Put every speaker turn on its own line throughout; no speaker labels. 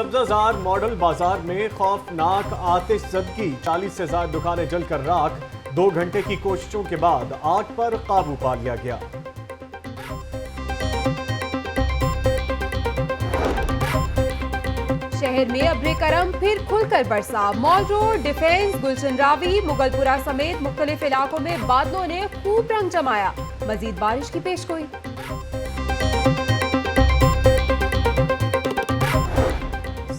Sabzazar model बाजार में खौफनाक आतिशज़दगी, 40 से ज्यादा दुकानें जलकर राख। 2 घंटे की कोशिशों के बाद आग पर काबू पा लिया गया।
शहर में अब्रे करम फिर खुलकर बरसा। मॉल रोड, डिफेंस, गुलशन रावी, मुगलपुरा समेत मुख्तलिफ इलाकों में बादलों ने खूब रंग जमाया। मजीद बारिश की पेशगोई।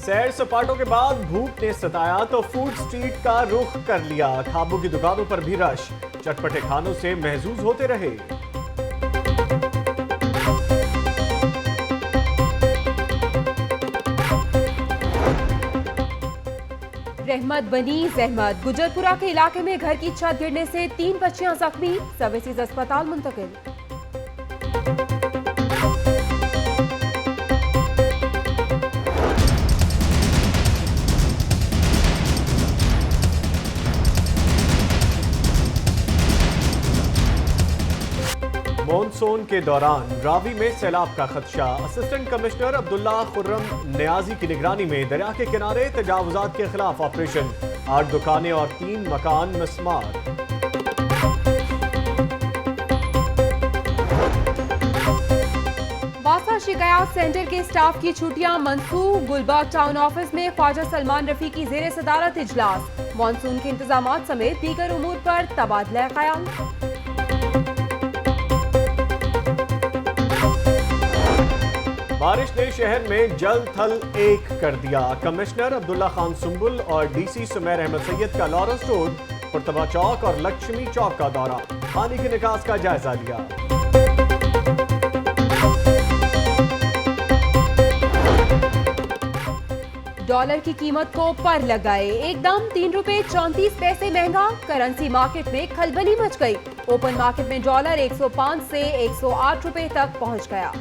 सैर सपाटों के बाद भूख ने सताया तो फूड स्ट्रीट का रुख कर लिया। खाबों की दुकानों पर भी रश, चटपटे खानों से महजूज होते रहे।
रहमत बनी जहमत। गुजरपुरा के इलाके में घर की छत गिरने से 3 बच्चियां जख्मी, सर्विसेज अस्पताल मुंतकिल।
मॉनसून के दौरान रावी में सैलाब का खदशा। असिस्टेंट कमिश्नर अब्दुल्ला खुर्रम नियाजी की निगरानी में दरिया के किनारे तजावुजात के खिलाफ ऑपरेशन। 8 दुकानें और 3 मकान मिसमार।
वासा शिकायत सेंटर के स्टाफ की छुट्टियां मंसूख। गुलबर्ग टाउन ऑफिस में ख्वाजा सलमान रफी की जेर सदारत इजलास। मॉनसून के इंतजामात समेत दीगर उमूर पर तबादला ख्याल।
बारिश ने शहर में जल थल एक कर दिया। कमिश्नर अब्दुल्ला खान सुंबुल और डीसी सुमेर अहमद सैयद का लॉरेंस रोड, पुरतबा चौक और लक्ष्मी चौक का दौरा। पानी के निकास का जायजा लिया।
डॉलर की कीमत को पर लगाए, एकदम 3 रुपए 34 पैसे महंगा। करेंसी मार्केट में खलबली मच गई। ओपन मार्केट में डॉलर 105 से 108 रुपए तक पहुंच गया।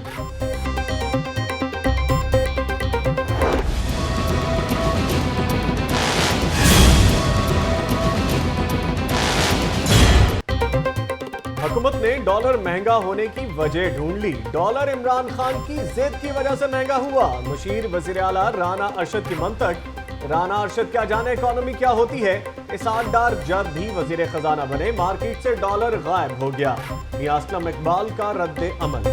हुकूमत ने डॉलर महंगा होने की वजह ढूंढ ली। डॉलर इमरान खान की जिद की वजह से महंगा हुआ। मुशीर वजीर आला राना अरशद की मंतक। राना अरशद क्या जाने इकोनॉमी क्या होती है। इसाक डार जब भी वजीर खजाना बने मार्केट से डॉलर गायब हो गया। मियां असलम इकबाल का रद्द अमल।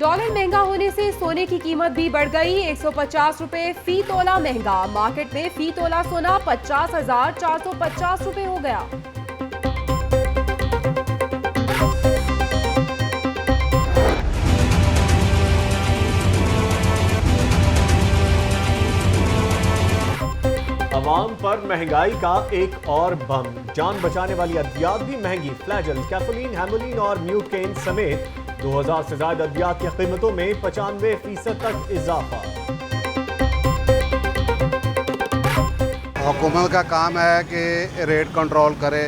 डॉलर महंगा होने से सोने की कीमत भी बढ़ गई। 150 रुपए फी तोला महंगा। मार्केट में फी तोला सोना 50,450 रुपए हो गया।
अवाम पर महंगाई का एक और बम। जान बचाने वाली अद्वियात भी महंगी। फ्लैजल, कैफोलिन, हेमोलिन और म्यूकेन समेत 2000 से ज्यादा अद्वियात की कीमतों में 95% तक इजाफा।
हुकूमत का काम है कि रेट कंट्रोल करे।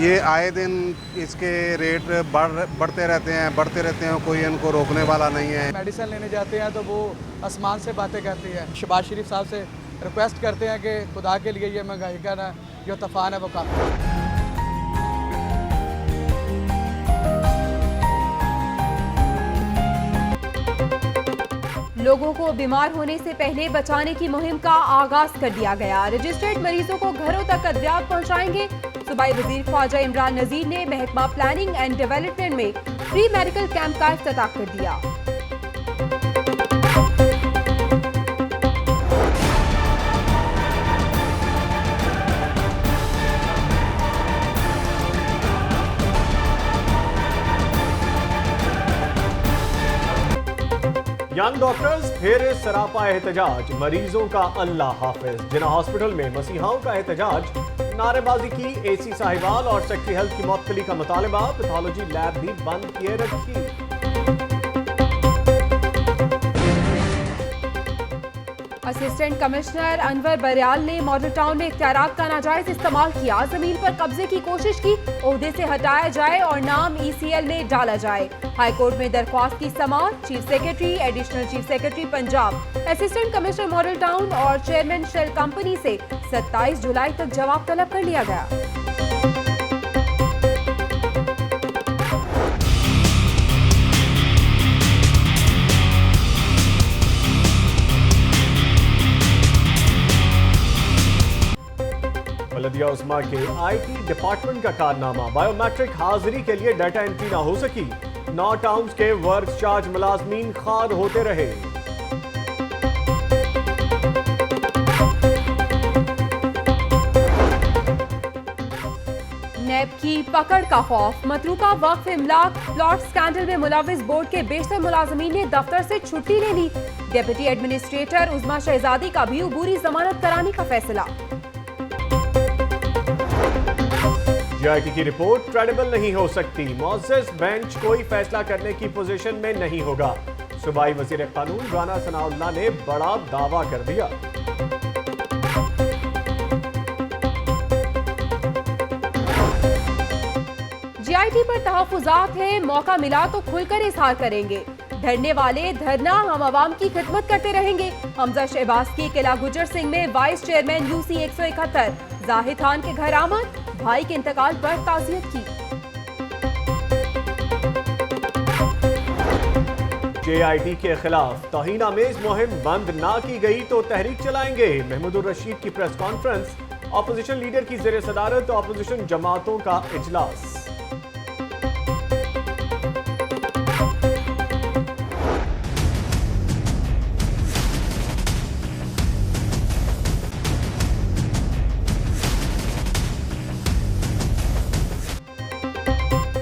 ये आए दिन इसके रेट बढ़ते रहते हैं, कोई इनको रोकने वाला नहीं है।
मेडिसिन लेने जाते हैं तो वो आसमान से बातें करती है। शहबाज शरीफ साहब से रिक्वेस्ट करते हैं कि खुदा के लिए ये महंगाई का ना जो तूफान है वो कम करे।
लोगों को बीमार होने से पहले बचाने की मुहिम का आगाज कर दिया गया। रजिस्टर्ड मरीजों को घरों तक अद्वियात पहुंचाएंगे। सूबाई वजीर ख्वाजा इमरान नजीर ने महकमा प्लानिंग एंड डेवलपमेंट में फ्री मेडिकल कैंप का इफ्तिताह कर दिया।
यंग डॉक्टर्स फिर सरापा एहतजाज। मरीजों का अल्लाह हाफिज। जिना हॉस्पिटल में मसीहाओं का एहतजाज। नारेबाजी की एसी साहिवाल और सेक्रेटरी हेल्थ की मुअत्तली का मुतालबा। पैथोलॉजी लैब भी बंद किए रखी।
असिस्टेंट कमिश्नर अनवर बरियाल ने मॉडल टाउन में इख्तियारात का नाजायज इस्तेमाल किया। जमीन पर कब्जे की कोशिश की। ओहदे से हटाया जाए और नाम ECL में डाला जाए। हाईकोर्ट में दरख्वास्त की समाअत। Chief secretary, additional chief secretary Punjab, assistant commissioner model town और चेयरमैन शेल कंपनी से 27 जुलाई तक जवाब तलब कर लिया गया।
उस्मा के IT डिपार्टमेंट का कारनामा, बायोमेट्रिक हाजिरी के लिए डाटा एंट्री ना हो सकी। 9 टाउन्स के वर्क चार्ज मुलाजमीन खार होते रहे।
नैब की पकड़ का खौफ, मतरूका वक्फ इमलाक प्लॉट स्कैंडल में मुलविस बोर्ड के बेशतर मुलाजमीन ने दफ्तर से छुट्टी ले ली। डेप्यूटी एडमिनिस्ट्रेटर उस्मा शहजादी का भी अबूरी जमानत कराने का फैसला।
JIT की रिपोर्ट क्रेडिबल नहीं हो सकती, मुअज़्ज़ज़ बेंच कोई फैसला करने की पोजीशन में नहीं होगा। सूबाई वज़ीर कानून राना सनाउल्लाह ने बड़ा दावा कर दिया।
JIT पर तहफ़्फ़ुज़ात है, मौका मिला तो खुलकर इजहार करेंगे। धरने वाले धरना, हम आवाम की खिदमत करते रहेंगे। हमजा शहबाज की किला गुजर सिंह में vice chairman UC 171 Zahid Khan के घर आमद, भाई के इंतकाल पर ताज़ियत की।
JIT के खिलाफ तौहीन-आमेज़ मुहिम बंद ना की गई तो तहरीक चलाएंगे। महमूदुर रशीद की प्रेस कॉन्फ्रेंस, ऑपोजिशन लीडर की ज़ेर सदारत ऑपोजिशन जमातों का इजलास।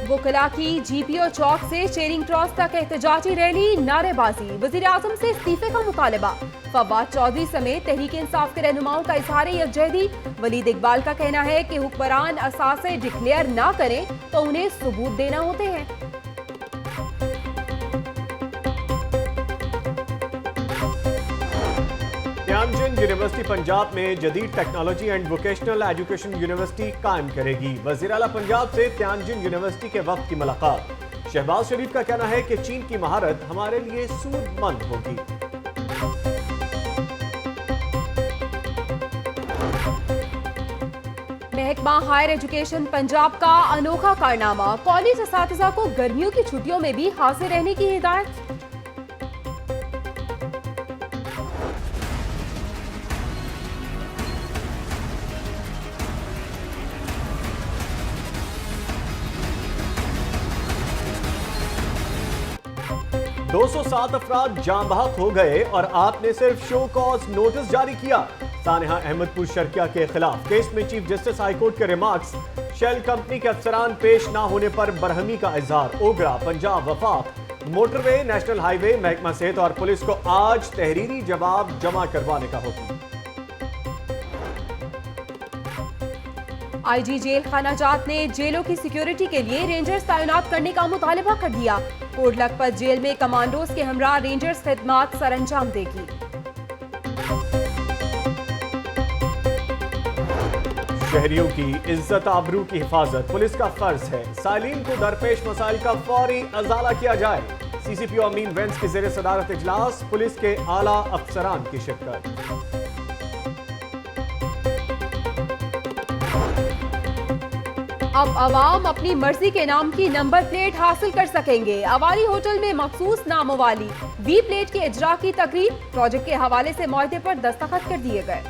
वकला की GPO चौक से चेरिंग क्रॉस तक एहतजाजी रैली, नारेबाजी, वजीर आजम से इस्तीफे का मुतालबा। फवाद चौधरी समेत तहरीक इंसाफ के रहनुमाओं का इजहार यकजहती। वलीद इकबाल का कहना है कि हुक्मरान असासे डिक्लेयर ना करें तो उन्हें सबूत देना होते हैं।
तियानजिन यूनिवर्सिटी पंजाब में जदीद technology and vocational education university कायम करेगी। वज़ीर आला पंजाब से तियानजिन यूनिवर्सिटी के वक्त की मुलाकात। शहबाज शरीफ का कहना है कि चीन की महारत हमारे लिए सूदमंद होगी।
महकमा हायर एजुकेशन पंजाब का अनोखा कारनामा, कॉलेज असातिज़ा को गर्मियों की छुट्टियों में भी हाजिर रहने की हिदायत।
दो 207 अफराद जाम बहक हो गए और आपने सिर्फ शो कॉज नोटिस जारी किया। सानिहा अहमदपुर शर्किया के खिलाफ केस में चीफ जस्टिस हाईकोर्ट के रिमार्क्स, शेल कंपनी के अफसरान पेश ना होने पर बरहमी का इजहार। ओगरा, पंजाब वफाक, मोटरवे, नेशनल हाईवे, महकमा सेहत और पुलिस को आज तहरीरी जवाब जमा करवाने का हुक्म।
IG जेल खानाजात ने जेलों की सिक्योरिटी के लिए रेंजर्स तैनात करने का मुतालबा कर दिया। कोट लखपत जेल में कमांडोज के हमरा रेंजर्स खिदमात सरअंजाम देगी।
शहरियों की इज्जत आबरू की हिफाजत पुलिस का फर्ज है। साइलिन को दरपेश मसाइल का फौरी अजाला किया जाए। CCPO अमीन वेंस की ज़ेर सदारत इजलास, पुलिस के आला अफसरान की शिरकत।
अब अवाम अपनी मर्जी के नाम की नंबर प्लेट हासिल कर सकेंगे। अवारी होटल में मखसूस नामों वाली V प्लेट के इजरा की तकरीर, प्रोजेक्ट के हवाले से मुआहदे पर दस्तखत कर दिए गए।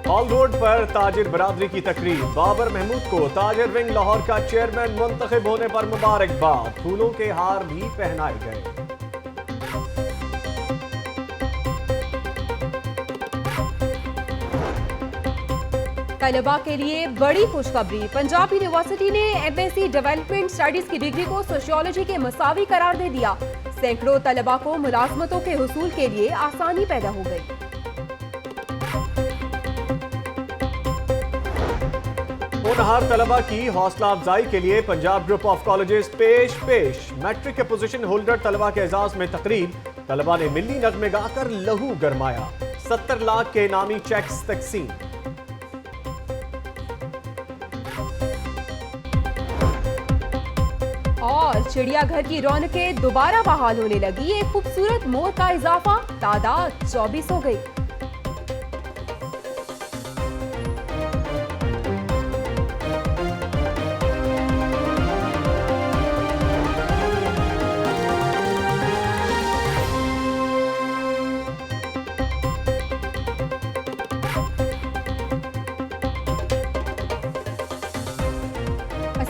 हॉल रोड पर ताजिर बरादरी की तकरीर, बाबर महमूद को ताजिर विंग लाहौर का चेयरमैन मुंतखब होने पर मुबारकबाद। फूलों के हार भी पहनाए गए।
तलबा के लिए बड़ी खुशखबरी, पंजाब यूनिवर्सिटी ने MSc डेवलपमेंट स्टडीज की डिग्री को सोशियोलॉजी के मसावी करार दे दिया। सैकड़ों तलबा को मुलाजमतों के हुसूल के लिए आसानी पैदा हो गई।
होनहार तलबा की हौसला अफजाई के लिए पंजाब ग्रुप ऑफ कॉलेजेस पेश। मैट्रिक के पोजीशन होल्डर तलबा के एजाज में तकरीब, तलबा ने मिली नगमे गाकर लहू गरमाया। 70 लाख के इनामी चेक्स तकसीम।
और चिड़ियाघर की रौनकें दोबारा बहाल होने लगी। एक खूबसूरत मोर का इजाफा, तादाद 24 हो गई।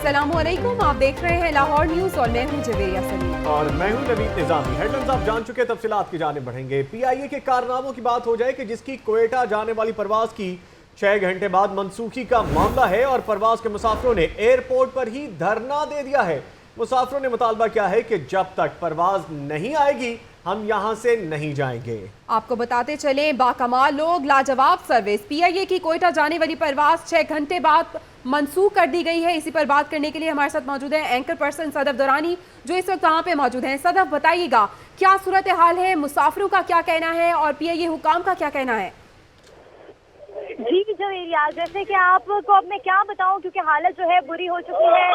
अस्सलामुअलैकुम, आप देख रहे हैं लाहौर न्यूज और मैं हूं जवेरिया सलीम
और मैं हूं नवीद निजामी। हेडलाइंस आप जान चुके, तफसीलात की जाने बढ़ेंगे। पीआईए के कारनामों की बात हो जाए कि जिसकी क्वेटा जाने वाली परवाज की 6 घंटे बाद मनसूखी का मामला है और परवाज के मुसाफिरों ने एयरपोर्ट पर ही धरना दे दिया है। मुसाफिरों ने मुतालबा किया है कि जब तक परवाज नहीं आएगी हम यहां से नहीं जाएंगे।
आपको बताते चले, बाकमाल लोग, लाजवाब सर्विस। पीआईए की कोयटा जाने वाली परवाज 6 घंटे बाद मंसूख कर दी गई है। इसी पर बात करने के लिए हमारे साथ मौजूद है एंकर पर्सन सदफ दुरानी, जो इस वक्त वहां पे मौजूद हैं। सदफ, बताइएगा क्या सूरत हाल है, मुसाफिरों का क्या कहना है और पीआईए हुकाम का क्या कहना है?
जी जवेरिया, जैसे कि आपको अब मैं क्या बताऊं, क्योंकि हालत जो है बुरी हो चुकी है।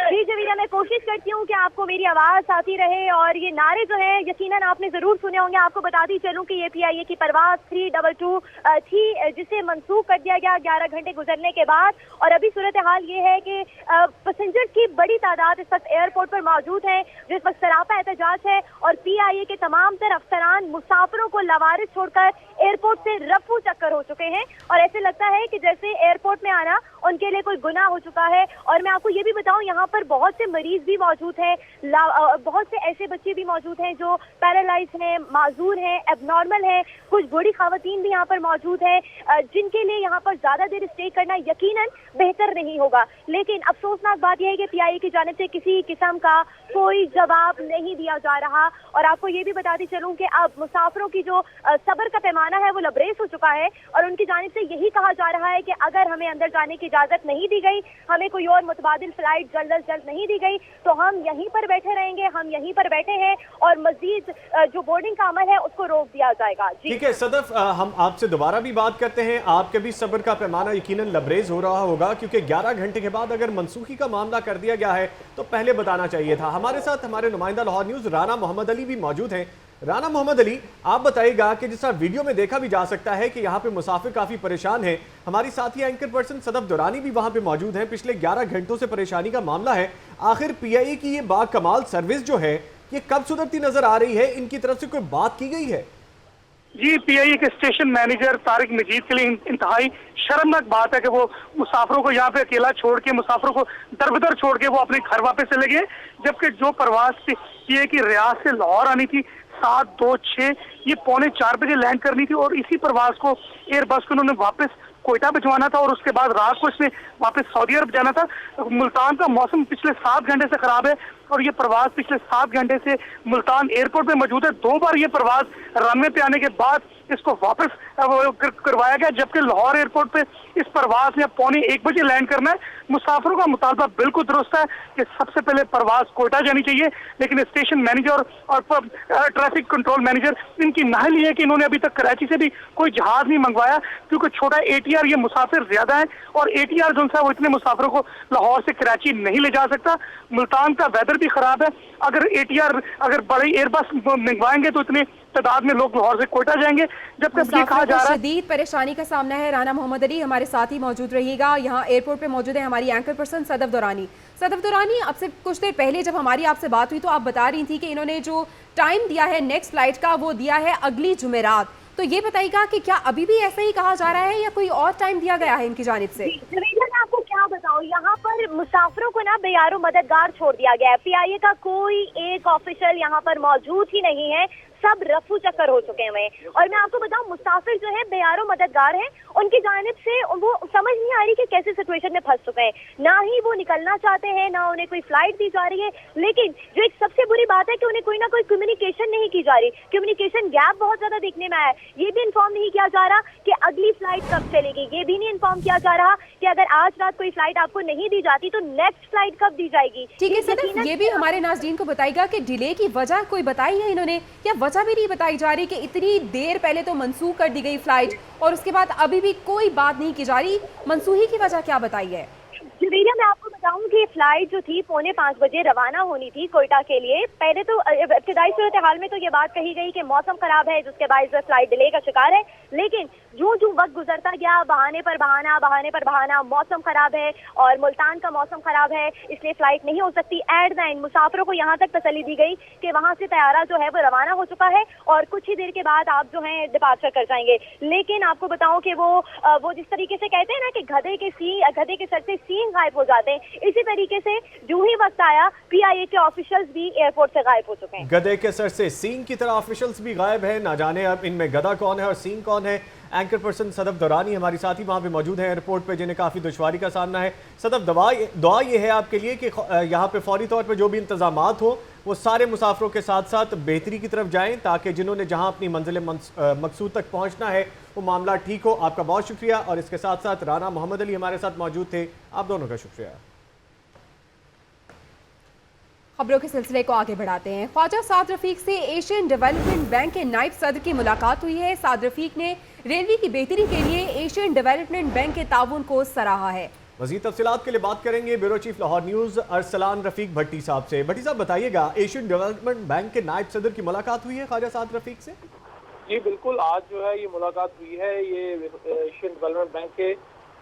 जी जवेरिया, मैं कोशिश करती हूँ कि आपको मेरी आवाज आती रहे और ये नारे जो है यकीनन आपने जरूर सुने होंगे। आपको बताती चलूं कि ये पीआईए की परवाज 322 थी, जिसे मंसूख कर दिया गया 11 घंटे गुजरने के बाद। और अभी सूरत हाल ये है कि पैसेंजर की बड़ी तादाद इस वक्त एयरपोर्ट पर मौजूद है, जिस वक्त सरापा एहतजाज है और पीआईए के तमाम तर अफसरान मुसाफिरों को लवारिस छोड़कर एयरपोर्ट से रफू चक्कर हो चुके हैं और ऐसे लगता है कि जैसे एयरपोर्ट में आना उनके लिए कोई गुनाह हो चुका है। और मैं आपको ये भी बताऊं, यहाँ पर बहुत से मरीज भी मौजूद हैं, बहुत से ऐसे बच्चे भी मौजूद हैं जो पैरालाइज हैं, माजूर हैं, एबनॉर्मल हैं। कुछ बूढ़ी खवातीन भी यहाँ पर मौजूद हैं, जिनके लिए यहाँ पर ज्यादा देर स्टे करना यकीनन बेहतर नहीं होगा। लेकिन अफसोसनाक बात यह है कि पीआईए की जानिब से किसी किस्म का कोई जवाब नहीं दिया जा रहा। और आपको ये भी बताती चलूं कि अब मुसाफिरों की जो सब्र का पैमाना है वो लबरेज हो चुका है और उनकी जानिब से यही कहा जा रहा है कि अगर हमें अंदर जाने की इजाजत नहीं दी गई, हमें कोई और मुतबादिल फ्लाइट जल्द अज जल्द नहीं दी गई, तो हम यहीं पर बैठे रहेंगे। हम यहीं पर बैठे हैं और मजीद जो बोर्डिंग का अमल है उसको रोक दिया जाएगा।
ठीक है सदफ, हम आपसे दोबारा भी बात करते हैं। आपके भी सब्र का पैमाना यकीनन लबरेज हो रहा होगा, क्योंकि 11 घंटे के बाद अगर मनसूखी का मामला कर दिया गया है तो पहले बताना चाहिए था। हमारे साथ हमारे नुमाइंदा लाहौर न्यूज राना मोहम्मद अली भी मौजूद हैं। राना मोहम्मद अली, आप बताइएगा कि जिस तरह वीडियो में देखा भी जा सकता है कि यहाँ पे मुसाफिर काफी परेशान हैं। हमारी साथी एंकर पर्सन सदफ दुरानी भी वहां पे मौजूद हैं। पिछले 11 घंटों से परेशानी का मामला है। आखिर पीआईए की ये बाकमाल सर्विस जो है ये कब सुधरती नजर आ रही है? इनकी तरफ से कोई बात की गई है?
जी, पीआईए के स्टेशन मैनेजर तारिक मजीद के लिए इंतहाई शर्मनाक बात है कि वो मुसाफिरों को यहाँ पे अकेला छोड़ के, मुसाफिरों को दरबदर छोड़ के वो अपने घर वापस चले गए, जबकि जो परवाज पीआईए की रियाद से लाहौर आनी थी 726, ये 3:45 बजे लैंड करनी थी और इसी परवाज को एयरबस को उन्होंने वापस कोयटा भिजवाना था और उसके बाद रात को इसने वापस सऊदी अरब जाना था। मुल्तान का मौसम पिछले 7 घंटे से खराब है और ये परवाज पिछले 7 घंटे से मुल्तान एयरपोर्ट पे मौजूद है। 2 बार ये परवाज रनवे पे आने के बाद इसको वापस करवाया गया, जबकि लाहौर एयरपोर्ट पे इस परवाज ने 1:45 बजे लैंड करना है। मुसाफिरों का मुतालबा बिल्कुल दुरुस्त है कि सबसे पहले परवाज कोयटा जानी चाहिए, लेकिन स्टेशन मैनेजर और ट्रैफिक कंट्रोल मैनेजर इनकी नाहली है कि इन्होंने अभी तक कराची से भी कोई जहाज नहीं मंगवाया, क्योंकि छोटा एटीआर ये मुसाफिर ज्यादा है और एटीआर जो है वो इतने मुसाफिरों को लाहौर से कराची नहीं ले जा सकता। मुल्तान का वेदर भी खराब है, अगर एटीआर अगर बड़े एयरबस मंगवाएंगे तो इतने तादाद में लोग लाहौर से कोयटा जाएंगे। जब तक ये कहा जा रहा है
शदीद परेशानी का सामना है। राना मोहम्मद अली हमारे साथ ही मौजूद रहिएगा। यहाँ एयरपोर्ट पे मौजूद है हमारी एंकर पर्सन सदफ दुरानी। सदफ दुरानी, आपसे कुछ देर पहले जब हमारी आपसे बात हुई तो आप बता रही थी कि इन्होंने जो टाइम दिया है नेक्स्ट फ्लाइट का वो दिया है अगली जुमेरात, तो ये बताइएगा कि क्या अभी भी ऐसा ही कहा जा रहा है या कोई और टाइम दिया गया है इनकी जानिब से?
मैं आपको क्या बताऊं, यहाँ पर मुसाफिरों को ना बेयारो मददगार छोड़ दिया गया है। पीआईए का कोई एक ऑफिशियल यहाँ पर मौजूद ही नहीं है, सब रफू चक्कर हो चुके हैं। और मैं आपको बताऊं, मुसाफिर जो है बेयारो मददगार हैं, उनकी जानिब से वो समझ नहीं आ रही कि कैसे सिचुएशन में फंस चुके हैं। ना ही वो निकलना चाहते हैं, ना उन्हें कोई फ्लाइट दी जा रही है। लेकिन जो एक सबसे बुरी बात है कि उन्हें कोई ना कोई कम्युनिकेशन नहीं की जा रही। कम्युनिकेशन गैप बहुत ज्यादा देखने में आया है। ये भी इन्फॉर्म नहीं किया जा रहा कि अगली फ्लाइट कब चलेगी, ये भी नहीं इन्फॉर्म किया जा रहा कि अगर आज रात कोई फ्लाइट आपको नहीं दी जाती तो नेक्स्ट फ्लाइट कब दी जाएगी।
ठीक है सदफ, ये भी हमारे नाज़रीन को बताएगा कि डिले की वजह कोई बताई है इन्होंने, या वजह भी नहीं बताई जा रही कि इतनी देर पहले तो मंसूख कर दी गई फ्लाइट और उसके बाद अभी भी कोई बात नहीं की जा रही? मंसूखी की वजह क्या बताई है?
जवेरिया, मैं आपको बताऊं कि फ्लाइट जो थी 4:45 बजे रवाना होनी थी कोयटा के लिए। पहले तो इब्तिदाई सूरत हाल में तो ये बात कही गई कि मौसम खराब है जिसके बाद फ्लाइट डिले का शिकार है, लेकिन जो वक्त गुजरता गया, बहाने पर बहाना, मौसम खराब है और मुल्तान का मौसम खराब है इसलिए फ्लाइट नहीं हो सकती। एट द एंड मुसाफिरों को यहाँ तक तसल्ली दी गई कि वहाँ से तैयारा जो है वो रवाना हो चुका है और कुछ ही देर के बाद आप जो है डिपार्चर कर जाएंगे। लेकिन आपको बताऊं कि वो जिस तरीके से कहते हैं ना कि गधे के सर से सींग गायब हो जाते हैं, इसी तरीके से जो ही वक्त आया PIA के ऑफिशियल्स भी एयरपोर्ट से गायब हो चुके हैं।
गधे के सर से सींग की तरह ऑफिशियल्स भी गायब है, ना जाने अब इनमें गधा कौन है और सींग कौन है। एंकर पर्सन सदफ दौरानी हमारी साथी वहाँ पे मौजूद है एयरपोर्ट पे, जिन्हें काफ़ी दुश्वारी का सामना है। सदफ, दुआ ये है आपके लिए कि यहाँ पे फौरी तौर पे जो भी इंतजामात हो वो सारे मुसाफिरों के साथ साथ बेहतरी की तरफ जाएं, ताकि जिन्होंने जहाँ अपनी मंजिल मकसूद तक पहुँचना है वो मामला ठीक हो। आपका बहुत शुक्रिया। और इसके साथ साथ राना मोहम्मद अली हमारे साथ मौजूद थे, आप दोनों का शुक्रिया।
खबरों के सिलसिले को आगे बढ़ाते हैं। ख्वाजा साद रफीक से एशियन डेवलपमेंट बैंक के नायब सदर की मुलाकात हुई है। साद रफीक ने रेलवे की बेहतरी के लिए एशियन डेवलपमेंट बैंक के ताउन को सराहा है।
मज़ीद तफसीलात के लिए बात करेंगे bureau chief Lahore news Arsalan Rafiq Bhatti साहब से। भट्टी साहब, बताइएगा, एशियन डेवलपमेंट बैंक के नायब सदर की मुलाकात हुई है ख्वाजा साद रफीक से?
जी बिल्कुल, आज जो है ये मुलाकात हुई है। ये एशियन डेवलपमेंट बैंक के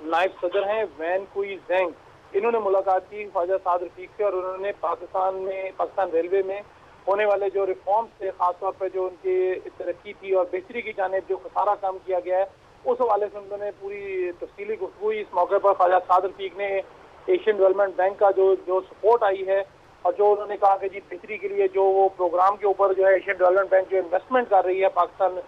नायब सदर हैं वैन कुई जेंग, इन्होंने मुलाकात की ख्वाजा साद रफीक से और उन्होंने पाकिस्तान रेलवे में होने वाले जो रिफॉर्म्स थे, खासतौर पर जो उनकी तरक्की थी और बेहतरी की जानिब जो सारा काम किया गया है, उस हवाले से उन्होंने पूरी तफसीली गुफ्तगू हुई। इस मौके पर ख्वाजा साद रफीक ने एशियन डेवलपमेंट बैंक का जो सपोर्ट आई है और जो उन्होंने कहा कि जी बेहतरी के लिए जो वो प्रोग्राम के ऊपर जो है एशियन डेवलपमेंट बैंक जो इन्वेस्टमेंट कर रही है पाकिस्तान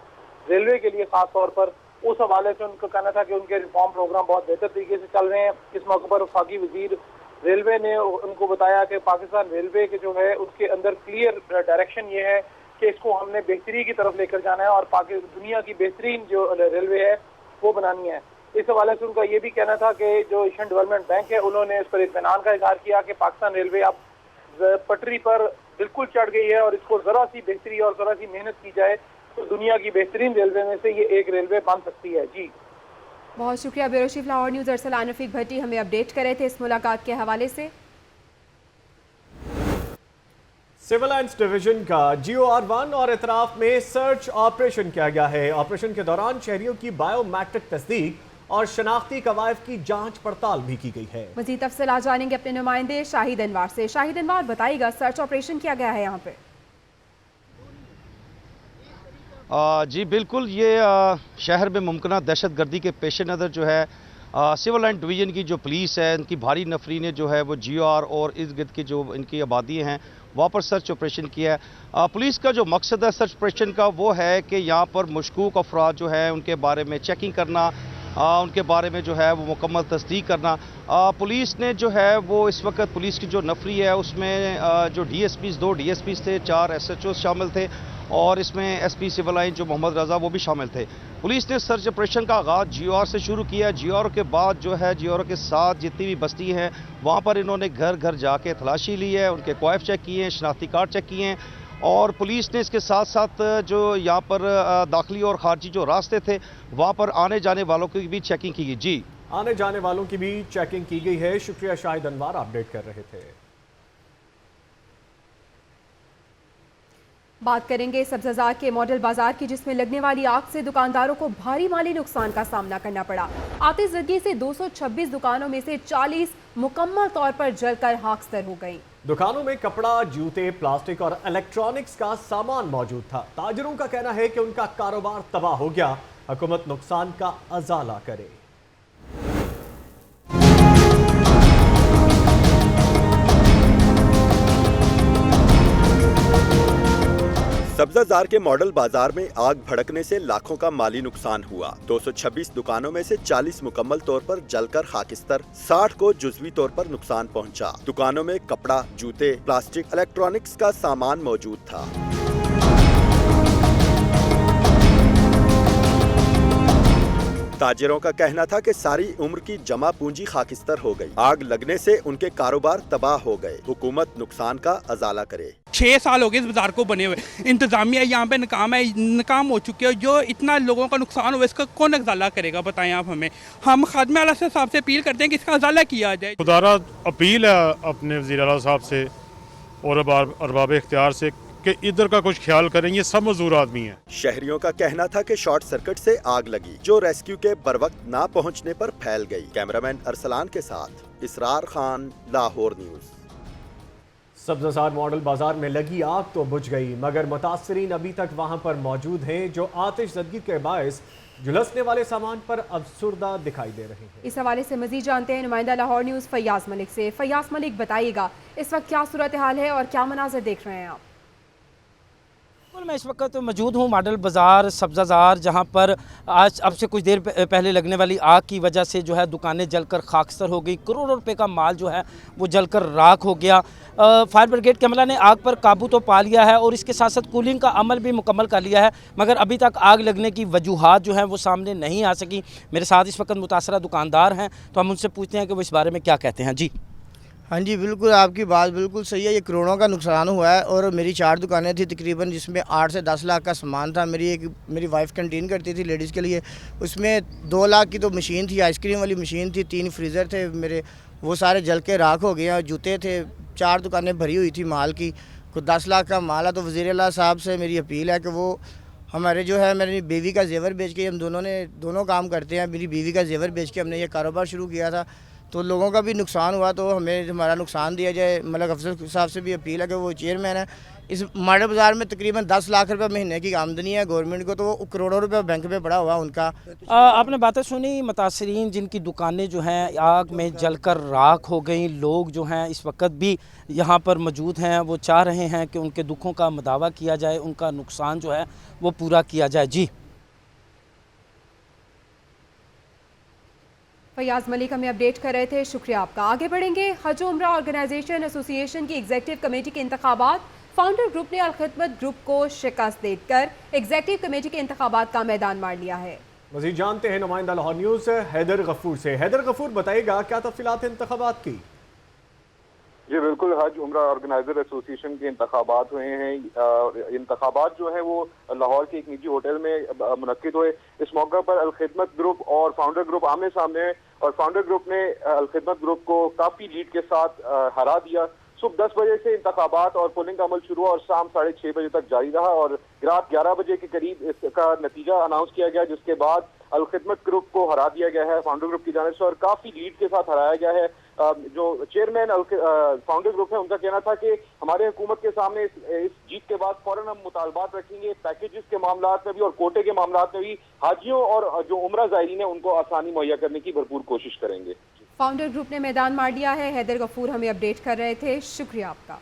रेलवे के लिए खास तौर पर, उस हवाले से उनका कहना था कि उनके रिफॉर्म प्रोग्राम बहुत बेहतर तरीके से चल रहे हैं। इस मौके पर वफाकी वजीर रेलवे ने उनको बताया कि पाकिस्तान रेलवे के जो है उसके अंदर क्लियर डायरेक्शन ये है कि इसको हमने बेहतरी की तरफ लेकर जाना है और दुनिया की बेहतरीन जो रेलवे है वो बनानी है। इस हवाले से उनका ये भी कहना था कि जो एशियन डेवलपमेंट बैंक है उन्होंने इस पर इत्मीनान का इजहार किया कि पाकिस्तान रेलवे अब पटरी पर बिल्कुल चढ़ गई है और इसको जरा सी बेहतरी और जरा सी मेहनत की जाए तो दुनिया की बेहतरीन रेलवे में से ये एक रेलवे बन सकती है। जी
बहुत शुक्रिया। Bureau chief Lahore news Arsalan Rafiq Bhatti हमें अपडेट कर रहे थे इस मुलाकात के हवाले से।
सिविल लाइंस डिवीजन का GOR1 और इतराफ में सर्च ऑपरेशन किया गया है। ऑपरेशन के दौरान शहरियों की बायोमेट्रिक तस्दीक और शनाख्ती कवायद की जांच पड़ताल भी की गई है।
मजीद तफसीलात जानेंगे अपने नुमाइंदे शाहिद अनवार से। शाहिद अनवार, बताइएगा, सर्च ऑपरेशन किया गया है यहाँ पे?
जी बिल्कुल, ये शहर में मुमकिन दहशतगर्दी के पेश नज़र जो है सिविल लाइन डिवीज़न की जो पुलिस है इनकी भारी नफरी ने जो है वो GOR और इर्द गिर्द की जो इनकी आबादी हैं वहाँ पर सर्च ऑपरेशन किया है। पुलिस का जो मकसद है सर्च ऑपरेशन का वो है कि यहाँ पर मशकूक अफराद जो है उनके बारे में चेकिंग करना, उनके बारे में जो है वो मुकम्मल तस्दीक करना। पुलिस ने जो है वो इस वक्त पुलिस की जो नफरी है उसमें जो DSPs 2 DSPs थे, 4 SHOs शामिल थे और इसमें SP सिविल लाइन जो मोहम्मद रजा वो भी शामिल थे। पुलिस ने सर्च ऑपरेशन का आगाज़ GOR से शुरू किया। GOR के बाद जो है GOR के साथ जितनी भी बस्ती हैं वहाँ पर इन्होंने घर घर जाके तलाशी ली है, उनके क्वाइफ चेक किए हैं, शनाख्ती कार्ड चेक किए हैं और पुलिस ने इसके साथ साथ जो यहाँ पर दाखिली और खारजी जो रास्ते थे वहाँ पर आने जाने वालों की भी चेकिंग की गई। जी,
आने जाने वालों की भी चेकिंग की गई है। शुक्रिया शाहिद अनवार, अपडेट कर रहे थे।
बात करेंगे सब्ज़ाजार के मॉडल बाजार की, जिसमें लगने वाली आग से दुकानदारों को भारी माली नुकसान का सामना करना पड़ा। आतिशज़दगी से 226 दुकानों में से 40 मुकम्मल तौर पर जलकर खाकसतर हो गई।
दुकानों में कपड़ा, जूते, प्लास्टिक और इलेक्ट्रॉनिक्स का सामान मौजूद था। ताजरों का कहना है कि उनका कारोबार तबाह हो गया। हुकूमत नुकसान का अजाला करे।
सब्ज़ाजार के मॉडल बाजार में आग भड़कने से लाखों का माली नुकसान हुआ। 226 दुकानों में से 40 मुकम्मल तौर पर जलकर खाकिस्तर, 60 को जुज़वी तौर पर नुकसान पहुंचा। दुकानों में कपड़ा, जूते, प्लास्टिक, इलेक्ट्रॉनिक्स का सामान मौजूद था। ताजिरों का कहना था कि सारी उम्र की जमा पूंजी खाकिस्तर हो गई। आग लगने से उनके कारोबार तबाह हो गए। हुकूमत नुकसान का अजाला करे।
6 साल हो गए इस बाजार को बने हुए, इंतजामिया यहाँ पे नाकाम हो चुके हैं। जो इतना लोगों का नुकसान हुआ इसका कौन अजाला करेगा, बताएं आप हमें। हम खादिम आला साहब से अपील करते हैं कि इसका अजाला किया जाए।
खुदारा अपील है अपने वज़ीर आला साहब से और अरबाब इख्तियार से कि इधर का कुछ ख्याल करें, ये सब मजदूर आदमी हैं।
शहरियों का कहना था कि शॉर्ट सर्किट से आग लगी, जो रेस्क्यू के बरवक्त ना पहुंचने पर फैल गई। कैमरामैन अरसलान के साथ इसरार खान, लाहौर न्यूज।
सब्ज़ाज़ार मॉडल बाजार में लगी आग तो बुझ गई, मगर मुतासरीन अभी तक वहां पर मौजूद हैं, जो आतिशज़दगी के बायस झुलसने वाले सामान पर अफसुर्दा दिखाई दे रहे हैं।
इस हवाले से मजीद जानते हैं नुमाइंदा लाहौर न्यूज़ फैयाज मलिक से। फैयाज मलिक, बताइएगा इस वक्त क्या सूरत हाल है और क्या मनाजर देख रहे हैं आप?
मैं इस वक्त मौजूद हूँ मॉडल बाज़ार सब्ज़ाज़ार, जहाँ पर आज अब से कुछ देर पहले लगने वाली आग की वजह से जो है दुकानें जलकर खाकसर हो गई, करोड़ों रुपए का माल जो है वो जलकर राख हो गया। फायर ब्रिगेड के अमला ने आग पर काबू तो पा लिया है और इसके साथ साथ कूलिंग का अमल भी मुकम्मल कर लिया है, मगर अभी तक आग लगने की वजूहात जो हैं वो सामने नहीं आ सकी। मेरे साथ इस वक्त मुतासरा दुकानदार हैं, तो हम उनसे पूछते हैं कि वो इस बारे में क्या कहते हैं। जी
हाँ जी, बिल्कुल आपकी बात बिल्कुल सही है। ये करोड़ों का नुकसान हुआ है और मेरी 4 दुकानें थी तकरीबन, जिसमें 8 से 10 लाख का सामान था। मेरी वाइफ कैंटीन करती थी लेडीज़ के लिए, उसमें 2 लाख की तो मशीन थी, आइसक्रीम वाली मशीन थी, 3 फ्रीज़र थे मेरे, वो सारे जल के राख हो गए। और जूते थे, 4 दुकानें भरी हुई थी माल की, कुछ 10 लाख का माल है। तो वज़ीर आला साहब से मेरी अपील है कि वो हमारे जो है मेरी बीवी का जेवर बेच के, हम दोनों काम करते हैं, मेरी बीवी का जेवर बेच के हमने ये कारोबार शुरू किया था, तो लोगों का भी नुकसान हुआ, तो हमें हमारा नुकसान दिया जाए। मलिक अफसर साहब से भी अपील है कि वो चेयरमैन है इस मॉडल बाज़ार में, तकरीबन 10 लाख रुपए महीने की आमदनी है गवर्नमेंट को, तो वो करोड़ों रुपए बैंक में पड़ा हुआ उनका।
आपने बातें सुनी मुतासरीन जिनकी दुकानें जो हैं आग में जलकर राख हो गई। लोग जो हैं इस वक्त भी यहाँ पर मौजूद हैं, वो चाह रहे हैं कि उनके दुखों का मदावा किया जाए, उनका नुकसान जो है वो पूरा किया जाए। जी
फैयाज मलिक हमें अपडेट कर रहे थे, शुक्रिया आपका। आगे बढ़ेंगे। हज उम्रा ऑर्गेनाइजेशन एसोसिएशन की एग्जीक्यूटिव कमेटी के इंतखाबात, फाउंडर ग्रुप ने अलखिदमत ग्रुप को शिकस्त देकर एग्जीक्यूटिव कमेटी के इंतखाबात का मैदान मार लिया है।
मज़ीद जानते हैं नुमाइंदा लाहौर न्यूज़ हैदर गफूर से। हैदर गफूर, बताइएगा क्या तफसीलात इंतखाबात की?
जी बिल्कुल, हज उम्रा ऑर्गेनाइजर एसोसिएशन के इंतखाबात हुए हैं। इंतखाबात जो है वो लाहौर के एक निजी होटल में मुनक्किद हुए। इस मौके पर अलखिदमत ग्रुप और फाउंडर ग्रुप आमने सामने हैं और फाउंडर ग्रुप ने अलखिदमत ग्रुप को काफी लीड के साथ हरा दिया। सुबह 10 बजे से इंतखाबात और पोलिंग का अमल शुरू हुआ और शाम 6:30 बजे तक जारी रहा और रात 11 बजे के करीब इसका नतीजा अनाउंस किया गया, जिसके बाद अलखिदमत ग्रुप को हरा दिया गया है फाउंडर ग्रुप की जानिब से और काफी लीड के साथ हराया गया है। जो चेयरमैन फाउंडर ग्रुप है उनका कहना था कि हमारे हुकूमत के सामने इस जीत के बाद फौरन हम मुतालबात रखेंगे पैकेजेस के मामलात में भी और कोटे के मामलात में भी। हाजियों और जो उम्रा ज़ायरीन है उनको आसानी मुहैया करने की भरपूर कोशिश करेंगे।
फाउंडर ग्रुप ने मैदान मार दिया है। हैदर गफूर हमें अपडेट कर रहे थे, शुक्रिया आपका।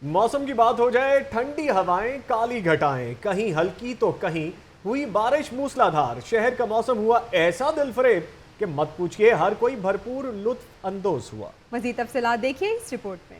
मौसम की बात हो जाए, ठंडी हवाएं, काली घटाएं, कहीं हल्की तो कहीं हुई बारिश मूसलाधार। शहर का मौसम हुआ ऐसा दिलफरेब कि मत पूछिए, हर कोई भरपूर लुत्फ अंदोज हुआ।
मज़ीद तफसीलात देखिए इस रिपोर्ट में।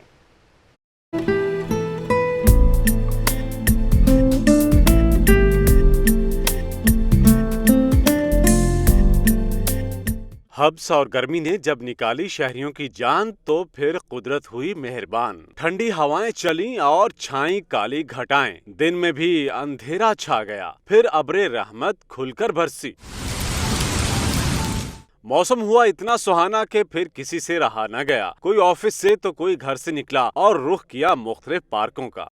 हब्स और गर्मी ने जब निकाली शहरियों की जान तो फिर कुदरत हुई मेहरबान। ठंडी हवाएं चलीं और छाई काली घटाएं। दिन में भी अंधेरा छा गया, फिर अब्रे रहमत खुलकर बरसी। मौसम हुआ इतना सुहाना कि फिर किसी से रहा न गया। कोई ऑफिस से तो कोई घर से निकला और रुख किया मुख्तलिफ पार्कों का।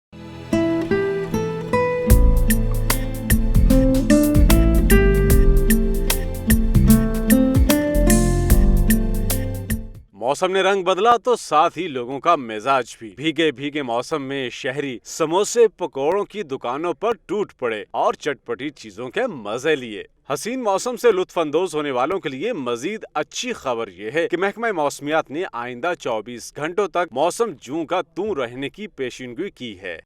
मौसम ने रंग बदला तो साथ ही लोगों का मिजाज भी। भीगे भीगे मौसम में शहरी समोसे पकौड़ों की दुकानों पर टूट पड़े और चटपटी चीजों के मजे लिए। हसीन मौसम से लुत्फानंदोज होने वालों के लिए मजीद अच्छी खबर यह है कि महकमा मौसमियात ने आइंदा 24 घंटों तक मौसम जूं का तूं रहने की पेशिनगोई की है।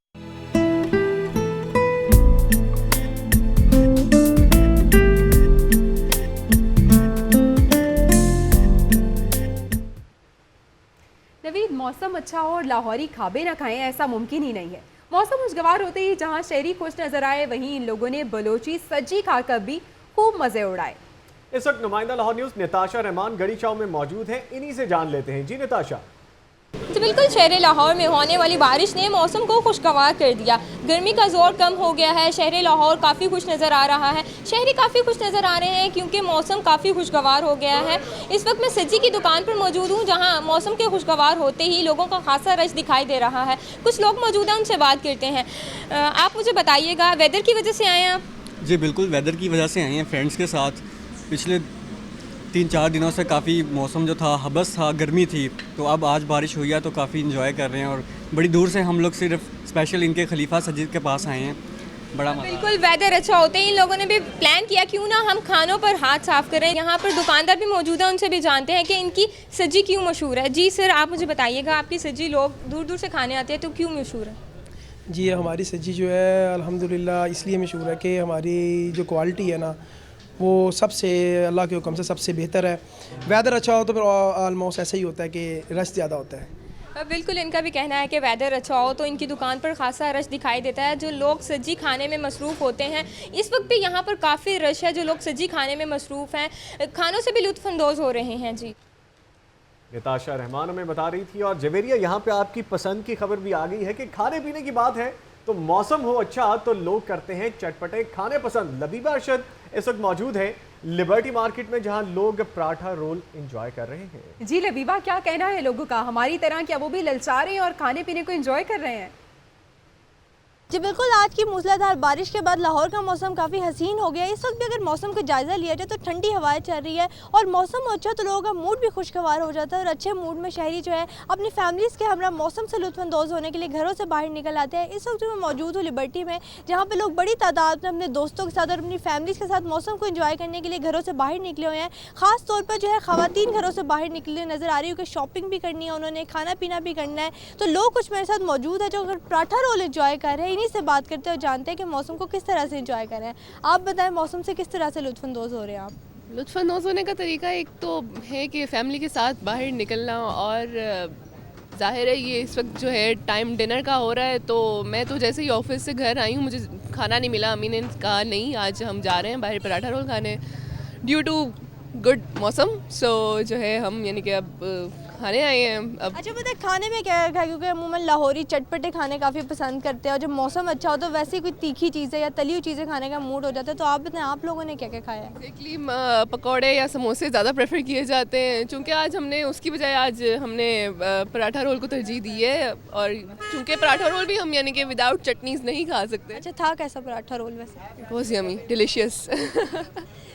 नवीद, मौसम अच्छा हो और लाहौरी खाबे ना खाएं ऐसा मुमकिन ही नहीं है। मौसम खुशगवार होते ही जहां शहरी खुश नजर आए, वहीं इन लोगों ने बलोची सज्जी खाकर भी खूब मजे उड़ाए।
इस वक्त नुमाइंदा लाहौर न्यूज़ नताशा रहमान गड़ी चाव में मौजूद हैं, इन्हीं से जान लेते हैं। जी नताशा।
तो बिल्कुल शहर लाहौर में होने वाली बारिश ने मौसम को खुशगवार कर दिया। गर्मी का जोर कम हो गया है। शहर लाहौर काफ़ी खुश नज़र आ रहा है। शहरी काफ़ी खुश नज़र आ रहे हैं क्योंकि मौसम काफ़ी खुशगवार हो गया है। इस वक्त मैं सज्जी की दुकान पर मौजूद हूँ जहाँ मौसम के खुशगवार होते ही लोगों का खासा रश दिखाई दे रहा है। कुछ लोग मौजूद हैं, उनसे बात करते हैं। आप मुझे बताइएगा, वेदर की वजह से आए हैं आप?
जी बिल्कुल, वेदर की वजह से आए हैं फ्रेंड्स के साथ। पिछले 3-4 दिनों से काफ़ी मौसम जो था हबस था, गर्मी थी, तो अब आज बारिश हुई है तो काफ़ी इंजॉय कर रहे हैं। और बड़ी दूर से हम लोग सिर्फ स्पेशल इनके खलीफा सजीद के पास आए हैं। बड़ा
बिल्कुल, वेदर अच्छा होते ही इन लोगों ने भी प्लान किया क्यों ना हम खानों पर हाथ साफ करें। यहाँ पर दुकानदार भी मौजूद हैं, उनसे भी जानते हैं कि इनकी सज्जी क्यों मशहूर है। जी सर, आप मुझे बताइएगा, आपकी सज्जी लोग दूर दूर से खाने आते हैं तो क्यों मशहूर है?
जी, हमारी सज्जी जो है अल्हम्दुलिल्लाह इसलिए मशहूर है कि हमारी जो क्वालिटी है ना वो सबसे अल्लाह के हुक्म से सबसे बेहतर है। वेदर अच्छा हो तो फिर ऑलमोस्ट ऐसा ही होता है कि रश ज़्यादा होता है।
बिल्कुल, इनका भी कहना है कि वेदर अच्छा हो तो इनकी दुकान पर खासा रश दिखाई देता है। जो लोग सज्जी खाने में मसरूफ़ होते हैं, इस वक्त भी यहाँ पर काफ़ी रश है। जो लोग सज्जी खाने में मसरूफ़ हैं, खानों से भी लुत्फ़अंदोज़ हो रहे हैं। जी,
निताशा रहमान हमें बता रही थी। और जवेरिया, यहाँ पे आपकी पसंद की खबर भी आ गई है कि खाने पीने की बात है तो मौसम हो अच्छा तो लोग करते हैं चटपटे खाने पसंद। लबीबा अरशद इस वक्त मौजूद है लिबर्टी मार्केट में जहां लोग पराठा रोल एंजॉय कर रहे हैं।
जी लबीबा, क्या कहना है लोगों का? हमारी तरह क्या वो भी ललचा रहे हैं और खाने पीने को एंजॉय कर रहे हैं?
जी बिल्कुल, आज की मूसलाधार बारिश के बाद लाहौर का मौसम काफ़ी हसीन हो गया है। इस वक्त भी अगर मौसम का जायज़ा लिया जाए तो ठंडी हवाएं चल रही है और मौसम अच्छा तो लोगों का मूड भी खुशगवार हो जाता है। और अच्छे मूड में शहरी जो है अपनी फैमिलीज़ के हमरा मौसम से लुत्फ़अंदोज़ होने के लिए घरों से बाहर निकल आते हैं। इस वक्त मैं मौजूद हूँ लिबर्टी में, जहाँ पर लोग बड़ी तादाद में अपने दोस्तों के साथ और अपनी फैमिलीज़ के साथ मौसम को इंजॉय करने के लिए घरों से बाहर निकले हुए हैं। ख़ास तौर पर जो है ख़वातीन घरों से बाहर निकले नज़र आ रही है कि शॉपिंग भी करनी है, उन्होंने खाना पीना भी करना है। तो लोग कुछ मेरे साथ मौजूद है जो पराठा रोल इंजॉय कर रहे हैं। इन्हीं से बात करते हैं, जानते हैं कि मौसम को किस तरह से एंजॉय कर रहे हैं। आप बताएं, मौसम से किस तरह से लुत्फ़अंदोज़ हो रहे हैं आप?
लुत्फ़अंदोज़ होने का तरीका एक तो है कि फ़ैमिली के साथ बाहर निकलना, और ज़ाहिर है ये इस वक्त जो है टाइम डिनर का हो रहा है। तो मैं तो जैसे ही ऑफिस से घर आई हूँ, मुझे खाना नहीं मिला। अम्मी ने कहा नहीं, आज हम जा रहे हैं बाहर पराठा रोल खाने ड्यू टू गुड मौसम। सो जो है हम यानी कि अब खाने आए हैं। अब
अच्छा बताए, खाने में क्या है? क्योंकि अमूमन लाहौरी चटपटे खाने काफ़ी पसंद करते हैं और जब मौसम अच्छा हो तो वैसे ही कोई तीखी चीज़ें या तली हुई चीज़ें खाने का मूड हो जाता है। तो आप बताएं, आप लोगों ने क्या क्या खाया है?
बेसिकली पकौड़े या समोसे ज़्यादा प्रेफर किए जाते हैं, चूँकि आज हमने उसकी बजाय आज हमने पराठा रोल को तरजीह दी है। और चूँकि पराठा रोल भी हम यानी कि विदाउट चटनीज़ नहीं खा सकते।
अच्छा, था कैसा पराठा रोल वैसे?
It was yummy, delicious.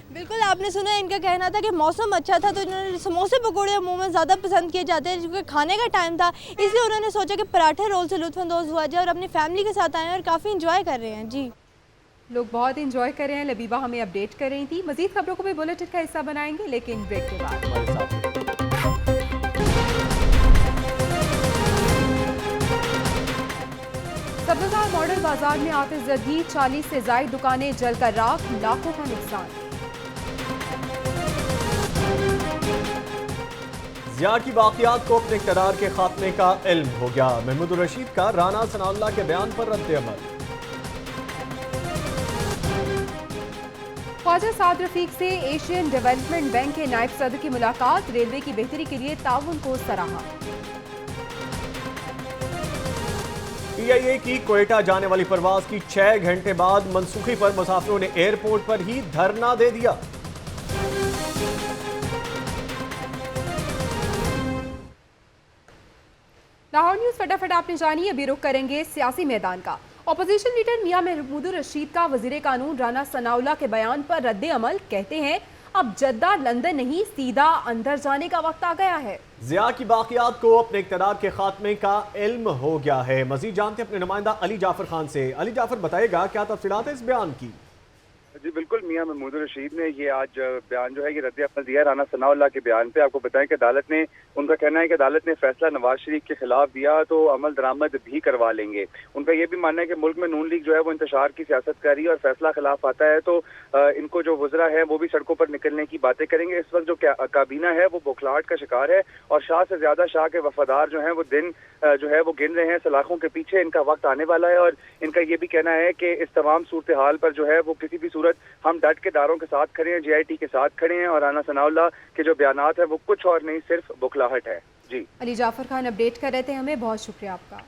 बिल्कुल, आपने सुना इनका कहना था कि मौसम अच्छा था तो इन्होंने समोसे पकौड़े अमूमन ज़्यादा पसंद किए जाते हैं क्योंकि खाने का टाइम था, इसलिए उन्होंने सोचा कि पराठे रोल से लुत्फ़अंदोज़ हुआ जाए और अपनी फैमिली के साथ आए हैं और काफ़ी इंजॉय कर रहे हैं। जी,
लोग बहुत इंजॉय कर रहे हैं। लबीबा हमें अपडेट कर रही थी। मज़ीद खबरों को भी बुलेटिन का हिस्सा बनाएंगे, लेकिन ब्रेक के बाद। सब्ज़ार मॉडल बाजार में आतिशज़दगी, 40 से ज़ायद दुकानें जलकर राख, लाखों का नुकसान।
ज़िया की बाक़ियात को अपने इक़्तिदार के खात्मे का इल्म हो गया। महमूद रशीद का राना सनाउल्लाह के बयान पर रद्द-ए-अमल।
ख्वाजा साद रफीक से एशियन डेवलपमेंट बैंक के नायब सदर की मुलाकात, रेलवे की बेहतरी के लिए ताउन को सराहा।
PIA की क्वेटा जाने वाली परवाज की 6 घंटे बाद मनसूखी पर मुसाफिरों ने एयरपोर्ट पर ही धरना दे दिया।
लाहौर न्यूज़ फटाफट आपने जानी। अभी रुख करेंगे सियासी मैदान का। अपोजिशन लीडर मियां महमूद रशीद का वज़ीर कानून राना सनाउल्लाह के बयान पर रद्द अमल, कहते हैं अब जद्दा लंदन नहीं, सीधा अंदर जाने का वक्त आ गया है।
ज़िया की बाक़ियात को अपने इक़्तिदार के खात्मे का इल्म हो गया है। मज़ीद जानते हैं अपने नुमाइंदा अली जाफर खान से। अली जाफर, बताएगा क्या तफसीलात है इस बयान की?
जी बिल्कुल, मियां महमूद रशीद ने ये आज बयान जो है ये रद्द अमल दिया राना सनाउल्लाह के बयान पे। आपको बताएं कि अदालत ने, उनका कहना है कि अदालत ने फैसला नवाज शरीफ के खिलाफ दिया तो अमल दरामद भी करवा लेंगे। उनका ये भी मानना है कि मुल्क में नून लीग जो है वो इंतशार की सियासत कर रही है और फैसला खिलाफ आता है तो इनको जो वज़रा है वो भी सड़कों पर निकलने की बातें करेंगे। इस वक्त जो काबीना है वो बौखलाहट का शिकार है और शाह से ज्यादा शाह के वफादार जो है वो दिन जो है वो गिन रहे हैं सलाखों के पीछे। इनका वक्त आने वाला है और इनका ये भी कहना है कि इस तमाम सूरत हाल पर जो है वो किसी भी सूरत हम डट के दारों के साथ खड़े हैं, JIT के साथ खड़े हैं और राना सनाउल्लाह के जो बयानात है वो कुछ और नहीं, सिर्फ बौखलाहट है। जी
अली जाफर खान अपडेट कर रहे थे हमें, बहुत शुक्रिया आपका।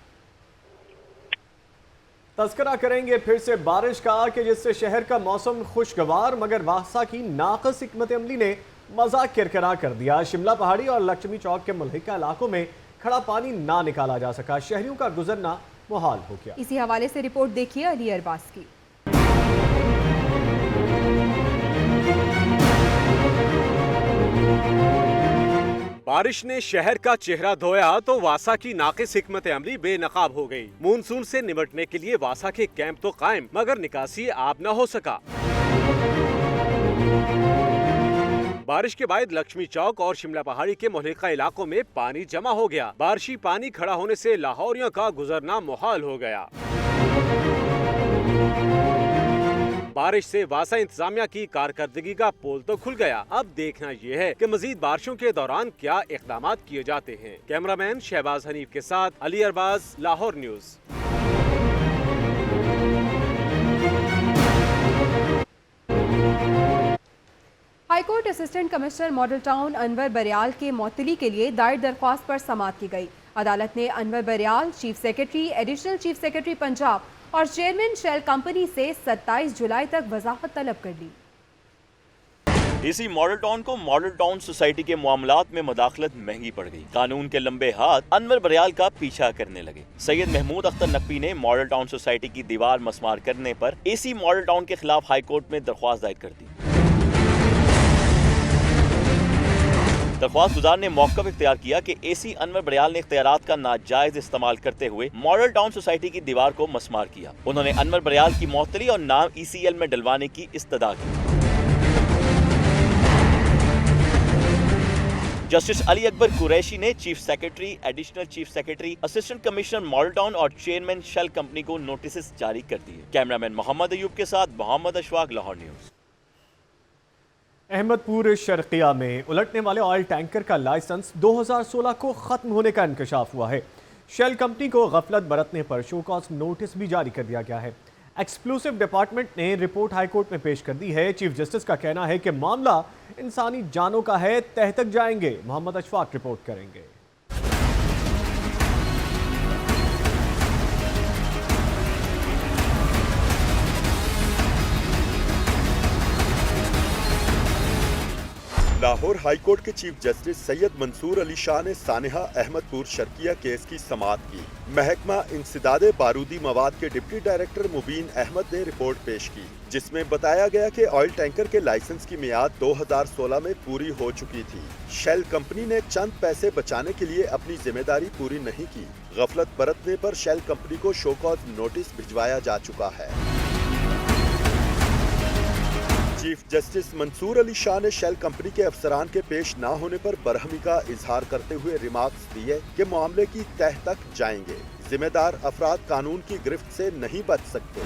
तस्करा करेंगे फिर से बारिश का कि जिससे शहर का मौसम खुशगवार, मगर वासा की नाक़िस हिकमत अमली ने मजाक किरकिरा कर दिया। शिमला पहाड़ी और लक्ष्मी चौक के मुल्हिका इलाकों में खड़ा पानी ना निकाला जा सका, शहरियों का गुजरना मुहाल हो गया।
इसी हवाले से रिपोर्ट देखिए अली अरबाज की।
बारिश ने शहर का चेहरा धोया तो वासा की नाक़िस हिकमत अमली बेनकाब हो गई। मानसून से निपटने के लिए वासा के कैंप तो कायम, मगर निकासी आब न हो सका। बारिश के बाद लक्ष्मी चौक और शिमला पहाड़ी के मुल्हिका इलाकों में पानी जमा हो गया। बारिशी पानी खड़ा होने से लाहौरियों का गुजरना मुहाल हो गया। बारिश से वासा इंतजामिया की कारकर्दगी का पोल तो खुल गया। अब देखना यह है कि मजीद बारिशों के दौरान क्या इक़दाम किए जाते हैं। कैमरामैन शहबाज हनीफ के साथ Ali Arbaz, Lahore news.
High court assistant commissioner model town Anwar Barial के मुअत्तली के लिए दायर दरख्वास्त पर समाअत की गई। अदालत ने Anwar Barial, chief secretary, additional chief secretary Punjab और चेयरमैन शेल कंपनी से 27 जुलाई तक वजाहत तलब कर ली।
इसी मॉडल टाउन को मॉडल टाउन सोसाइटी के मामलात में मुदाखलत महंगी पड़ गई। कानून के लंबे हाथ अनवर बरियाल का पीछा करने लगे। सैयद महमूद अख्तर नकवी ने मॉडल टाउन सोसाइटी की दीवार मस्मार करने पर एसी मॉडल टाउन के खिलाफ हाईकोर्ट में दरख्वास्त दायर कर दी। दरख्वास्त गुजार ने मौक़िफ़ इख्तियार किया कि एसी अनवर बरियाल ने इख्तियारात का नाजायज इस्तेमाल करते हुए मॉडल टाउन सोसाइटी की दीवार को मस्मार किया। उन्होंने अनवर बरियाल की मुअत्तली और नाम ECL में डलवाने की इस्तदा की। जस्टिस अली अकबर कुरैशी ने chief secretary, additional chief secretary, assistant commissioner model town और चेयरमैन शेल कंपनी को नोटिस जारी कर दिए। कैमरामैन मोहम्मद अयूब के साथ मोहम्मद अशफाक, लाहौर न्यूज़।
अहमदपुर शर्किया में उलटने वाले ऑयल टैंकर का लाइसेंस 2016 को खत्म होने का इंकशाफ हुआ है। शेल कंपनी को गफलत बरतने पर शो कॉज नोटिस भी जारी कर दिया गया है। एक्सक्लूसिव डिपार्टमेंट ने रिपोर्ट हाईकोर्ट में पेश कर दी है। चीफ जस्टिस का कहना है कि मामला इंसानी जानों का है, तह तक जाएंगे। मोहम्मद अशफाक रिपोर्ट करेंगे।
लाहौर हाईकोर्ट के चीफ जस्टिस सैयद मंसूर अली शाह ने सानिहा अहमदपुर शर्किया केस की समाअत की। महकमा इंसदादे बारूदी मवाद के डिप्टी डायरेक्टर मुबीन अहमद ने रिपोर्ट पेश की, जिसमें बताया गया कि ऑयल टैंकर के लाइसेंस की मियाद 2016 में पूरी हो चुकी थी। शेल कंपनी ने चंद पैसे बचाने के लिए अपनी जिम्मेदारी पूरी नहीं की। गफलत बरतने पर शेल कंपनी को शो कॉज नोटिस भिजवाया जा चुका है। चीफ जस्टिस मंसूर अली शाह ने शेल कंपनी के अफसरान के पेश न होने पर बरहमी का इजहार करते हुए रिमार्क्स दिए कि मामले की तह तक जाएंगे। जिम्मेदार अफराद कानून की गिरफ्त से नहीं बच सकते।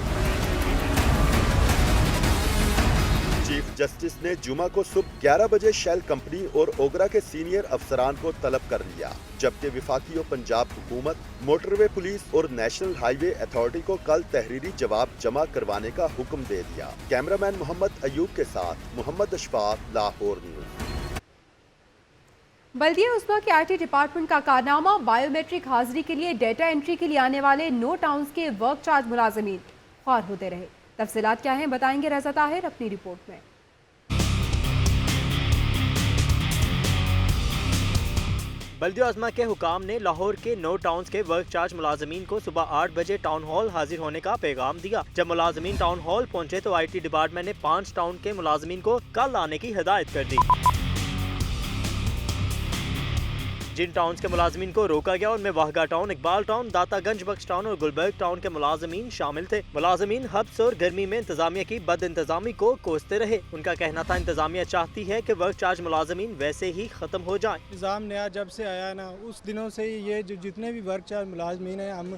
चीफ जस्टिस ने जुमा को सुबह 11 बजे शेल कंपनी और ओगरा के सीनियर अफसरान को तलब कर लिया, जबकि विफाकी और पंजाब हुकूमत, मोटरवे पुलिस और नेशनल हाईवे अथॉरिटी को कल तहरीरी जवाब जमा करवाने का हुक्म दे दिया। कैमरामैन मोहम्मद अयूब के साथ मोहम्मद अशफाक, लाहौर न्यूज़।
बल्दिया उस्मा के IT डिपार्टमेंट का कारनामा, बायोमेट्रिक हाजिरी के लिए डेटा एंट्री के लिए आने वाले नो टाउन्स के वर्क चार्ज मुलाजमीन ख्वार होते रहे। तफसीलात क्या हैं बताएंगे रज़ा ताहिर अपनी रिपोर्ट में।
बल्दिया उस्मा के हुकाम ने लाहौर के नो टाउन्स के वर्क चार्ज मुलाजमीन को सुबह 8 बजे टाउन हॉल हाजिर होने का पैगाम दिया। जब मुलाजमीन टाउन हॉल पहुंचे तो IT डिपार्टमेंट ने 5 टाउन के मुलाजमीन को कल आने की हिदायत कर दी। जिन टाउन्स के मुलाजमीन को रोका गया उनमें वाहगा टाउन, इकबाल टाउन, दातागंज बख्श टाउन और गुलबर्ग टाउन के मुलाजमीन शामिल थे। मुलाजमीन हब्स और गर्मी में इंतजामिया की बद इंतजामी को कोसते रहे। उनका कहना था इंतजामिया चाहती है कि वर्क चार्ज मुलाजमीन वैसे ही खत्म हो जाए।
निज़ाम नया जब से आया है ना, उस दिनों से ये जो जितने भी वर्क चार्ज मुलाजमीन हैं, हम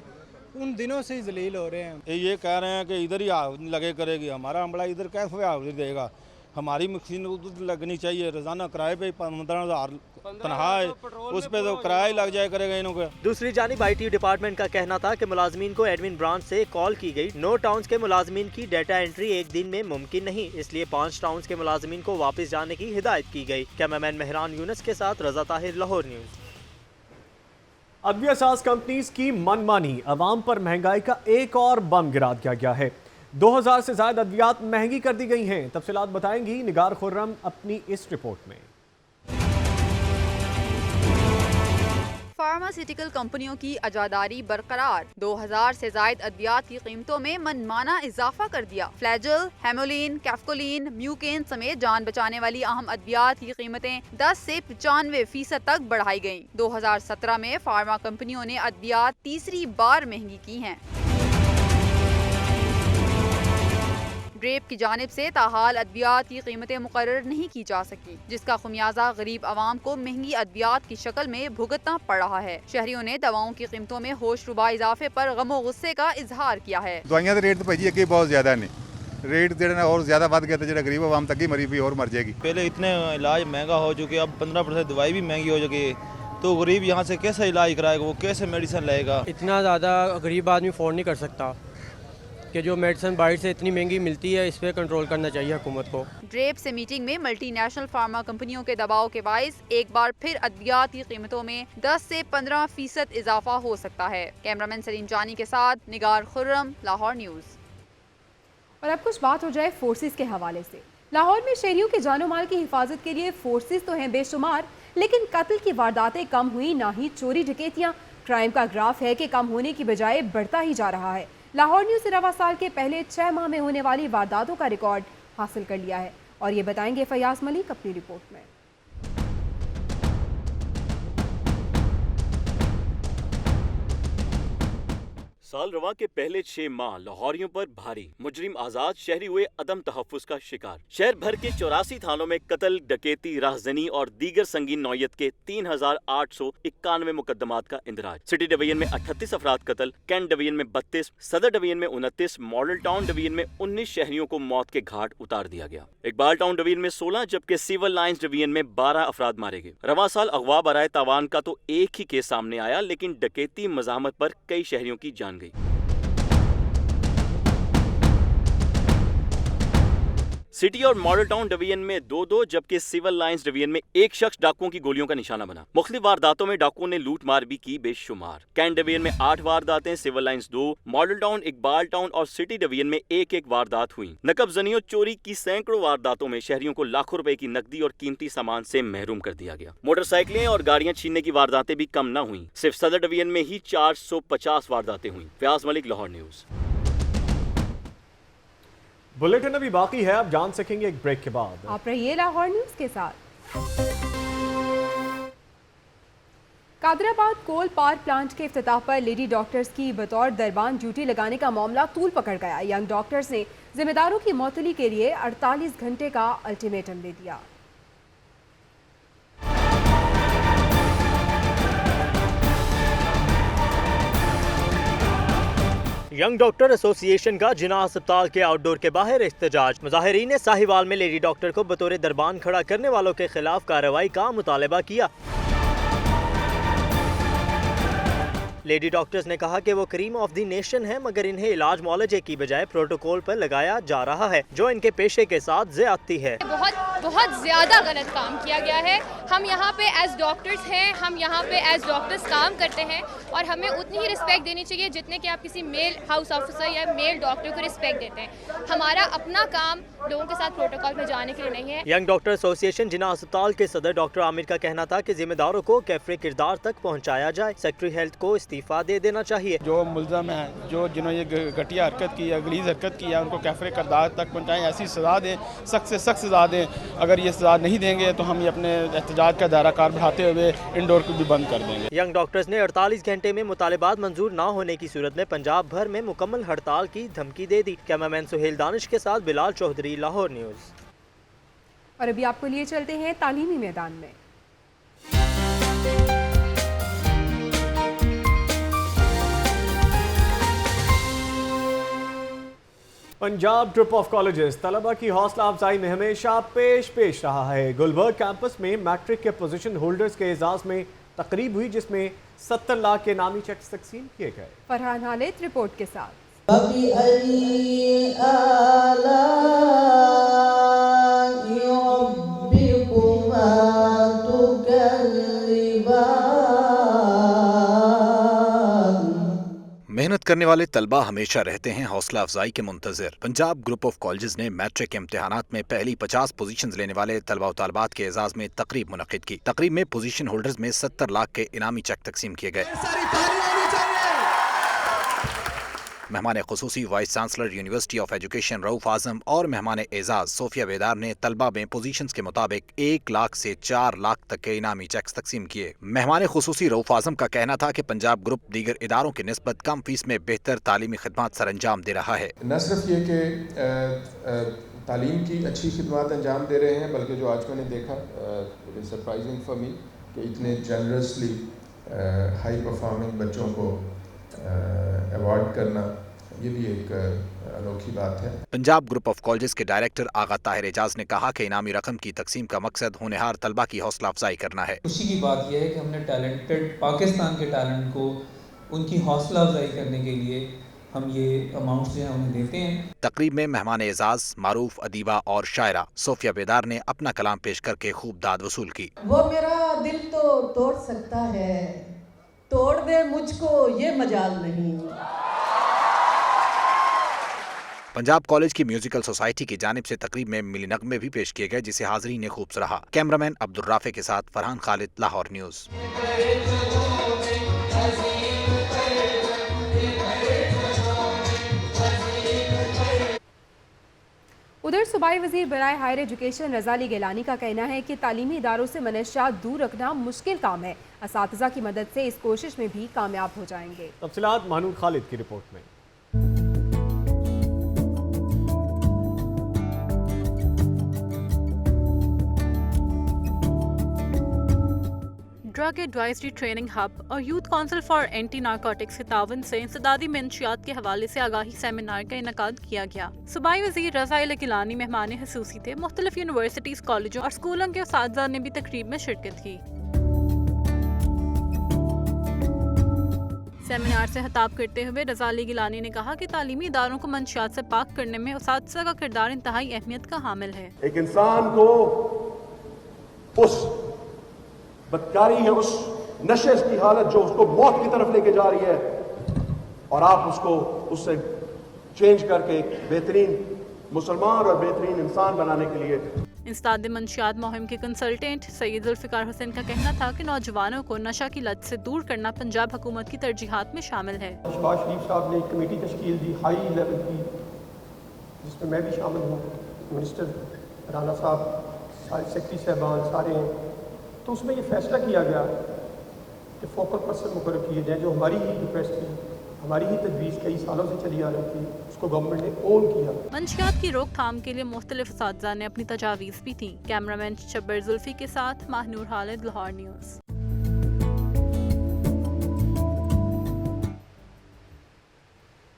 उन दिनों से ही जलील हो रहे हैं।
ये कह रहे हैं कि इधर ही हाजिरी लगे करेगी, हमारा अमला इधर कैसे हाजिरी देगा, हमारी मशीन उधर लगनी चाहिए। रोजाना किराए पे 15,000 तनख्वाह है, उस पे तो किराया ही लग जाए करेगा इन्हों को।
दूसरी जानिब IT डिपार्टमेंट का कहना था कि मुलाजमीन को एडमिन ब्रांच से कॉल की गई। नो टाउन्स के मुलाजमीन की डेटा एंट्री एक दिन में मुमकिन नहीं, इसलिए 5 टाउन्स के मुलाजमीन को वापस जाने की हिदायत की गई। कैमरामैन मेहरान यूनुस के साथ रज़ा ताहिर, लाहौर न्यूज़।
अद्विया साज कंपनीज की मनमानी, अवाम पर महंगाई का एक और बम गिरा दिया गया है। 2000 से ज्यादा अद्वियात महंगी कर दी गई हैं। तफसीलात बताएंगी निगार खुर्रम अपनी इस रिपोर्ट में।
फार्मास्यूटिकल कंपनियों की अजादारी बरकरार, 2000 से जायद अद्वियात की कीमतों में मनमाना इजाफा कर दिया। फ्लैजल, हेमोलिन, कैफ्कोलिन, म्यूकेन समेत जान बचाने वाली अहम अद्वियात की कीमतें 10 से 95% तक बढ़ाई गयी। 2017 में फार्मा कंपनियों ने अद्वियात तीसरी बार महंगी की हैं। ड्रेप की जानिब से ताहाल अद्वियात की कीमतें मुकर्रर नहीं की जा सकी, जिसका खुमियाजा गरीब आवाम को महंगी अद्वियात की शक्ल में भुगतना पड़ रहा है। शहरियों ने दवाओं की कीमतों में होशरुबा इजाफे पर गमो गुस्से का इजहार किया है।
दवाइयां के रेट तो भाई अगे बहुत ज्यादा ने, रेट जो और ज्यादा बढ़ गया, जो गरीब आवाम तक ही मरी भी और मर जाएगी।
पहले इतने इलाज महंगा हो चुके, अब 15% दवाई भी महंगी हो चुकी है, तो गरीब यहाँ से कैसे इलाज कराएगा, वो कैसे मेडिसिन लेगा।
इतना ज़्यादा गरीब आदमी अफोर्ड नहीं कर सकता कि जो मेडिसिन बाहर से इतनी महंगी मिलती है, इस पे कंट्रोल करना चाहिए हुकूमत को।
ड्रेप से मीटिंग में मल्टीनेशनल फार्मा कंपनियों के दबाव के बाइस एक बार फिर अद्वियात की कीमतों में 10 से 15% इजाफा हो सकता है। कैमरामैन सलीम जानी के साथ निगार खुर्रम, लाहौर न्यूज़।
और अब कुछ बात हो जाए फोर्सेस के हवाले से। लाहौर में शहरियों के जानो माल की हिफाजत के लिए फोर्सेस तो हैं बेशुमार, लेकिन कत्ल की वारदातें कम हुई ना ही चोरी डकैतियाँ। क्राइम का ग्राफ है कि कम होने की बजाय बढ़ता ही जा रहा है। लाहौर न्यूज़ ने रवा साल के पहले 6 माह में होने वाली वारदातों का रिकॉर्ड हासिल कर लिया है, और ये बताएंगे फयाज मलिक अपनी रिपोर्ट में।
साल रवा के पहले 6 माह लाहौरियों पर भारी, मुजरिम आजाद शहरी हुए अदम तहफ्फुज का शिकार। शहर भर के 84 थानों में कत्ल, डकैती, राहजनी और दीगर संगीन नौयत के 3891 मुकदमात का इंदराज। सिटी डिवीजन में 38 अफराद कत्ल, कैंट डिवीजन में 32, सदर डिवीजन में 29, मॉडल टाउन डिवीजन में 19 शहरियों को मौत के घाट उतार दिया गया। इकबाल टाउन डिवीजन में 16 जबकि सिविल लाइंस डिवीजन में 12 अफराद मारे गए। रवा साल अगवा बराए तावान का तो एक ही केस सामने आया, लेकिन डकैती मज़ाहमत पर कई शहरियों की जान गई। सिटी और मॉडल टाउन डिवीजन में 2-2 जबकि सिविल लाइंस डिवीजन में एक शख्स डाकुओं की गोलियों का निशाना बना। मुख्तलिफ वारदातों में डाकुओं ने लूट मार भी की बेशुमार। कैंट डिवीजन में 8 वारदातें, civil lines 2, model town, Iqbal town और सिटी डिवीजन में एक वारदात हुई। नकबजनी और चोरी की सैकड़ों वारदातों में शहरियों को लाखों रुपए की नकदी और कीमती सामान से महरूम कर दिया गया। मोटरसाइकिलें और गाड़ियां छीनने की वारदातें भी कम न हुई। सिर्फ सदर डिवीजन में ही 450 वारदातें हुई। फयाज मलिक, लाहौर न्यूज़।
बुलेटिन अभी बाकी है, आप जान सकेंगे एक ब्रेक के बाद।
आप रहिए लाहौर न्यूज़ के साथ। कादराबाद कोल पावर प्लांट के इफ्तिताह पर लेडी डॉक्टर्स की बतौर दरबान ड्यूटी लगाने का मामला तूल पकड़ गया। यंग डॉक्टर्स ने जिम्मेदारों की मौतली के लिए 48 घंटे का अल्टीमेटम दे दिया।
यंग डॉक्टर एसोसिएशन का जिना अस्पताल के आउटडोर के बाहर एहतजाज। मुजाहिरीन ने साहिवाल में लेडी डॉक्टर को बतौर दरबान खड़ा करने वालों के खिलाफ कार्रवाई का मुतालबा किया। लेडी डॉक्टर्स ने कहा कि वो क्रीम ऑफ द नेशन है, मगर इन्हें इलाज मुआलजे की बजाय प्रोटोकॉल पर लगाया जा रहा है, जो इनके पेशे के साथ ज्यादती है।
बहुत ज्यादा गलत काम किया गया है। हम यहाँ पे एज डॉक्टर्स हैं, हम यहाँ पे एज डॉक्टर्स काम करते हैं, और हमें उतनी ही रिस्पेक्ट देनी चाहिए जितने कि आप किसी मेल हाउस ऑफिसर या मेल डॉक्टर को रिस्पेक्ट देते हैं। हमारा अपना काम लोगों के साथ प्रोटोकॉल में जाने के लिए नहीं है।
यंग डॉक्टर एसोसिएशन जिना अस्पताल के सदर डॉक्टर आमिर का कहना था कि जिम्मेदारों को कैफरे किरदार तक पहुँचाया जाए। सेक्रेटरी हेल्थ को इस्तीफा दे देना चाहिए।
जो मुल्ज़म है, जिन्होंने ये घटिया हरकत की है, गलीज हरकत की है, उनको कैफरे किरदार तक पहुँचाएं, ऐसी सज़ा दें, सख्त से सख्त सज़ा दें। अगर ये सज़ा नहीं देंगे तो हम ये अपने एहतजाज का दायरा कार बढ़ाते हुए इंडोर को भी बंद कर देंगे।
यंग डॉक्टर्स ने 48 घंटे में मुतालिबात मंजूर न होने की सूरत में पंजाब भर में मुकम्मल हड़ताल की धमकी दे दी। कैमरामैन सुहेल दानिश के साथ बिलाल चौधरी, लाहौर न्यूज़।
और अभी आपको लिए चलते हैं तालीमी मैदान में।
पंजाब ग्रुप ऑफ कॉलेजेस तलबा की हौसला अफजाई में हमेशा पेश रहा है। गुलबर्ग कैंपस में मैट्रिक के पोजीशन होल्डर्स के एजाज में तकरीब हुई, जिसमें 70 लाख के नामी चेक्स तकसीम किए गए।
फरहान हालिद रिपोर्ट के साथ।
मेहनत करने वाले तलबा हमेशा रहते हैं हौसला अफजाई के Muntazir. Punjab group of colleges ने मैट्रिक के इम्तिहानात में पहली 50 पोजीशंस लेने वाले तलबा व तालिबात के एजाज में तकरीब मुनक्किद की। तकरीब में पोजीशन होल्डर्स में 70 लाख के इनामी चेक तकसीम किए गए। मेहमान खुसूसी vice chancellor university of education Rauf Azam और मेहमान एजाज सोफिया बेदार ने तलबा में पोजीशंस के मुताबिक 1 लाख से 4 लाख तक के इनामी चेक्स तकसीम किए। मेहमान खुसूसी रऊफ आजम का कहना था कि पंजाब ग्रुप दीगर इदारों की निस्बत कम फीस में बेहतर तालीमी खिदमात सर अंजाम दे रहा है।
न सिर्फ ये कि तालीम की अच्छी खिदमात अंजाम दे रहे हैं, बल्कि जो आज मैंने देखा सरप्राइजिंग फॉर मी कि इतने जनरसली हाई परफॉर्मिंग बच्चों को अवार्ड करना, ये भी एक अनोखी बात है।
पंजाब ग्रुप ऑफ कॉलेजेस के डायरेक्टर आगा ताहिर एजाज ने कहा कि इनामी रकम की तकसीम का मकसद होनहार तलबा की हौसला अफजाई करना है।
खुशी की बात यह है कि हमने टैलेंटेड पाकिस्तान के टैलेंट को उनकी हौसला अफजाई करने के लिए हम ये अमाउंट जो है उन्हें देते हैं। तकरीब में मेहमान एजाज मारूफ अदीबा और शायरा सोफिया बेदार ने अपना कलाम पेश करके खूब दाद वसूल की।
वो मेरा दिल तो तोड़ सकता है, तोड़ दे मुझको ये मजाल नहीं।
पंजाब कॉलेज की म्यूजिकल सोसाइटी की जानिब से तकरीब में मिली नगमे भी पेश किए गए, जिसे हाजरीन ने खूब सराहा। कैमरामैन अब्दुल राफे के साथ फरहान खालिद, लाहौर न्यूज़।
उधर सूबाई वजीर बराए हायर एजुकेशन रज़ा अली गिलानी का कहना है कि तालीमी इदारों से मनशियात दूर रखना मुश्किल काम है। असातिज़ा की मदद से इस कोशिश में भी कामयाब हो जाएंगे।
तफसीलात मानूर खालिद की रिपोर्ट में।
ड्रग एडवाइजरी ट्रेनिंग हब और youth council for anti narcotics के तावन से इंसदादी मंशियात के हवाले से आगाही सेमिनार का इनेकाद किया गया। सूबाई वज़ीर रज़ा अली गिलानी मेहमान खसूसी थे। मुख्तलिफ यूनिवर्सिटीज़, कॉलेजों और स्कूलों के उस्ताद ने भी तकरीब में शिरकत की। सेमिनार से खिताब करते हुए रज़ा अली गिलानी ने कहा कि तालीमी इदारों को मंशियात से पाक करने में उस्ताद का किरदार इंतहाई अहमियत का हामिल है।
एक इंसान को उस बदकारी है, उस नशे की हालत जो उसको मौत की तरफ लेके जा रही है, और आप उसको उससे चेंज करके बेहतरीन मुसलमान और बेहतरीन इंसान बनाने के लिए।
इंसदाद मंशियात मुहिम के कंसल्टेंट सैयद जुल्फ़िकार हुसैन का कहना था कि नौजवानों को नशा की लत से दूर करना पंजाब हुकूमत की तरजीहात में शामिल है।
शहबाज शरीफ साहब ने एक कमेटी तश्कील दी हाई लेवल की, जिसमें मैं भी शामिल हूँ, मिनिस्टर राना साहब, सारे सेक्रेटरी साहबान सारे हैं। तो उसमें ये फैसला किया गया कि फोकल पर्सन मुकर्रर किए जाए, जो हमारी ही रिक्वेस्ट थी, हमारी ही तजवीज़ कई सालों से चली आ रही थी, उसको गवर्नमेंट ने ओन किया।
मंशियात की रोकथाम के लिए मुख्तलिफ उस्ताद ने अपनी तजावीज़ भी थी। कैमरामैन शब्बर जुल्फी के साथ Mahnoor Khalid, Lahore news.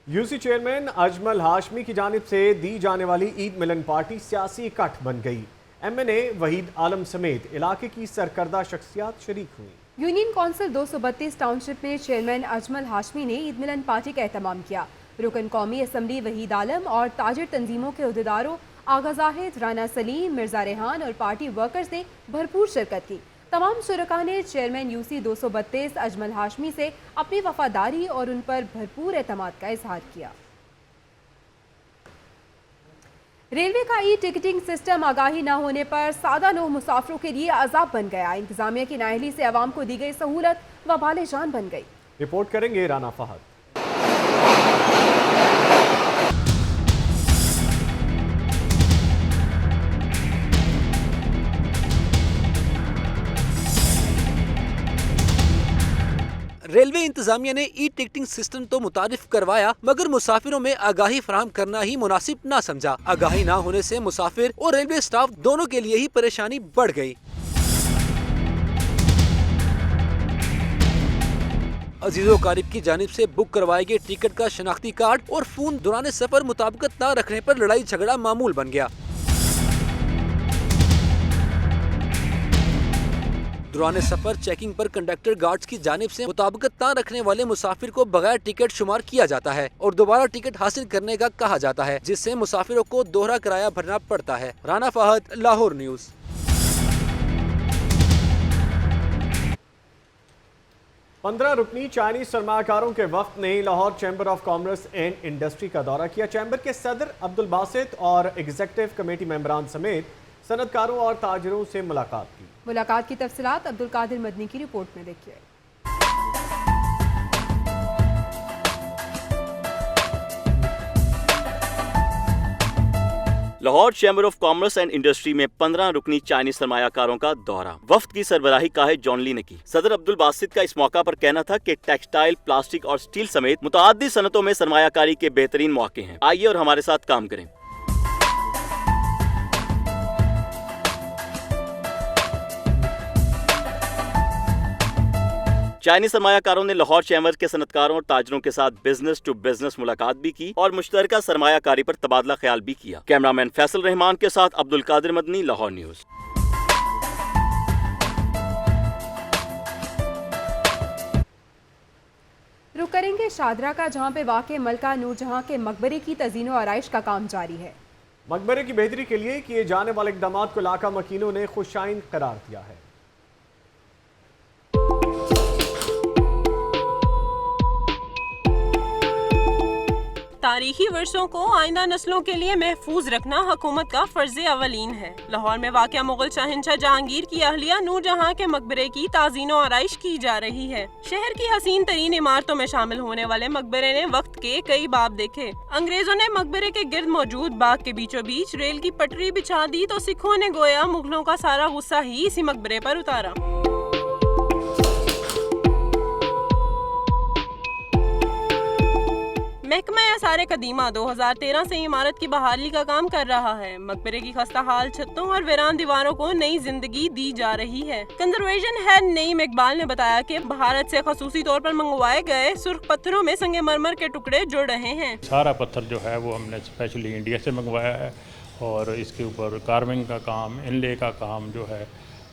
UC chairman Ajmal Hashmi की जानिब से दी जाने वाली ईद मिलन पार्टी सियासी इकट्ठ बन गई। MNA वहीद आलम समेत इलाके की सरकर्दा शख्सियात शरीक हुई।
यूनियन काउंसिल 232 टाउनशिप में चेयरमैन अजमल हाशमी ने ईद मिलन पार्टी का एहतमाम किया। रुकन कौमी असम्बली वहीद आलम और ताजिर तंजीमों के अहदेदारों आगा जाहिद, राना सलीम, मिर्जा रेहान और पार्टी वर्कर्स ने भरपूर शिरकत की। तमाम शुरका ने चेयरमैन यूसी 232 अजमल हाशमी से अपनी वफादारी और उन पर भरपूर एतमाद का इजहार किया। रेलवे का ई टिकटिंग सिस्टम आगाही न होने पर सादा लोग मुसाफिरों के लिए अजाब बन गया। इंतजामिया की नाअहली से आवाम को दी गई सहूलत वबाले जान बन गई।
रिपोर्ट करेंगे राना फहद।
रेलवे इंतजामिया ने ई टिकटिंग सिस्टम तो मुतारिफ करवाया, मगर मुसाफिरों में आगाही फराहम करना ही मुनासिब ना समझा। आगाही ना होने से मुसाफिर और रेलवे स्टाफ दोनों के लिए ही परेशानी बढ़ गई। अजीजो कारिब की जानिब से बुक करवाए गए टिकट का शनाख्ती कार्ड और फोन दौरान सफर मुताबिकत न रखने पर लड़ाई झगड़ा मामूल बन गया। दौरान सफर चेकिंग पर कंडक्टर गार्ड्स की जानिब से मुताबिकत न रखने वाले मुसाफिर को बगैर टिकट शुमार किया जाता है और दोबारा टिकट हासिल करने का कहा जाता है, जिससे मुसाफिरों को दोहरा किराया भरना पड़ता है। राना फहद, लाहौर न्यूज़।
15 रुकनी चाइनीज सरमाकारों के वफ्द ने Lahore chamber of commerce and industry का दौरा किया। चैम्बर के सदर अब्दुल बासित और एग्जीक्यूटिव कमेटी मेंबरान समेत सनतकारों और ताजरों से मुलाकात की।
मुलाकात की तफसीलात अब्दुल कादिर मदनी की रिपोर्ट में देखिए।
Lahore chamber of commerce and industry में 15 रुकनी चाइनीज सरमायाकारों का दौरा। वफ्द की सरबराही काहिद जॉन ली ने की। सदर अब्दुल बासित का इस मौका पर कहना था कि टेक्सटाइल, प्लास्टिक और स्टील समेत मुताअद्दिद सनतों में सरमायाकारी के बेहतरीन मौके हैं। आइए और हमारे साथ काम करें। चाइनीज सरमायाकारों ने लाहौर चैम्बर के सनतकारों और ताजरों के साथ बिजनेस टू बिजनेस मुलाकात भी की और मुश्तरका सरमायाकारी पर तबादला ख्याल भी किया। कैमरामैन फैसल रहमान के साथ अब्दुल कादिर मदनी, लाहौर न्यूज।
रुक करेंगे शादरा का, जहां पे वाक़े मलका नूरजहां के मकबरे की तज़ीनो आराइश का काम जारी है।
मकबरे की बेहतरी के लिए किए जाने वाले इक़दाम को इलाका मकीनों ने खुशाइन करार दिया है।
तारीखी वर्षों को आइंदा नस्लों के लिए महफूज रखना हुकूमत का फर्ज अवलीन है। लाहौर में वाक़या मुगल शहंशाह जहांगीर की अहलिया नूरजहां के मकबरे की ताज़ीनो आराइश की जा रही है। शहर की हसीन तरीन इमारतों में शामिल होने वाले मकबरे ने वक्त के कई बाब देखे। अंग्रेजों ने मकबरे के गिर्द मौजूद बाग के बीचों बीच रेल की पटरी बिछा दी तो सिखों ने गोया मुगलों का सारा गुस्सा ही इसी मकबरे पर उतारा। महकमा आसार कदीमा 2013 से इमारत की बहाली का काम कर रहा है। मकबरे की खस्ता हाल छतों और वीरान दीवारों को नई जिंदगी दी जा रही है। कंजर्वेशन हेड नईम इकबाल ने बताया कि भारत से खसूसी तौर पर मंगवाए गए सुर्ख पत्थरों में संगमरमर के टुकड़े जुड़ रहे हैं।
सारा पत्थर जो है वो हमने स्पेशली इंडिया से मंगवाया है और इसके ऊपर कार्विंग का काम, इनले का काम जो है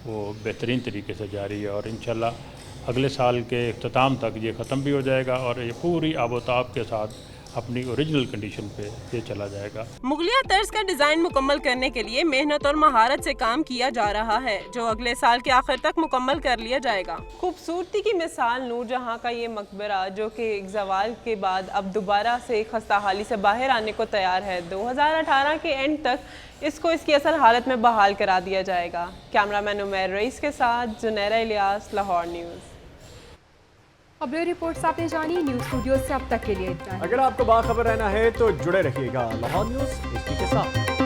वो बेहतरीन तरीके से जारी है और इंशाल्लाह अगले साल के इख्तिताम तक ये ख़त्म भी हो जाएगा और ये पूरी आबोताब के साथ अपनी ओरिजिनल कंडीशन पे ये चला जाएगा।
मुगलिया तर्ज का डिजाइन मुकम्मल करने के लिए मेहनत और महारत से काम किया जा रहा है, जो अगले साल के आखिर तक मुकम्मल कर लिया जाएगा। खूबसूरती की मिसाल नूरजहां का ये मकबरा, जो कि एक ज़वाल के बाद अब दोबारा से खस्ताहाली से बाहर आने को तैयार है। 2018 के एंड तक इसको इसकी असल हालत में बहाल करा दिया जाएगा। कैमरामैन उमैर रईस के साथ जुनैरा इलियास, लाहौर न्यूज़।
अब ये रिपोर्ट्स आपने जानी। न्यूज़ स्टूडियो से अब तक के लिए इतना।
अगर आपको बाखबर रहना है तो जुड़े रहिएगा लाहौर न्यूज़ के साथ।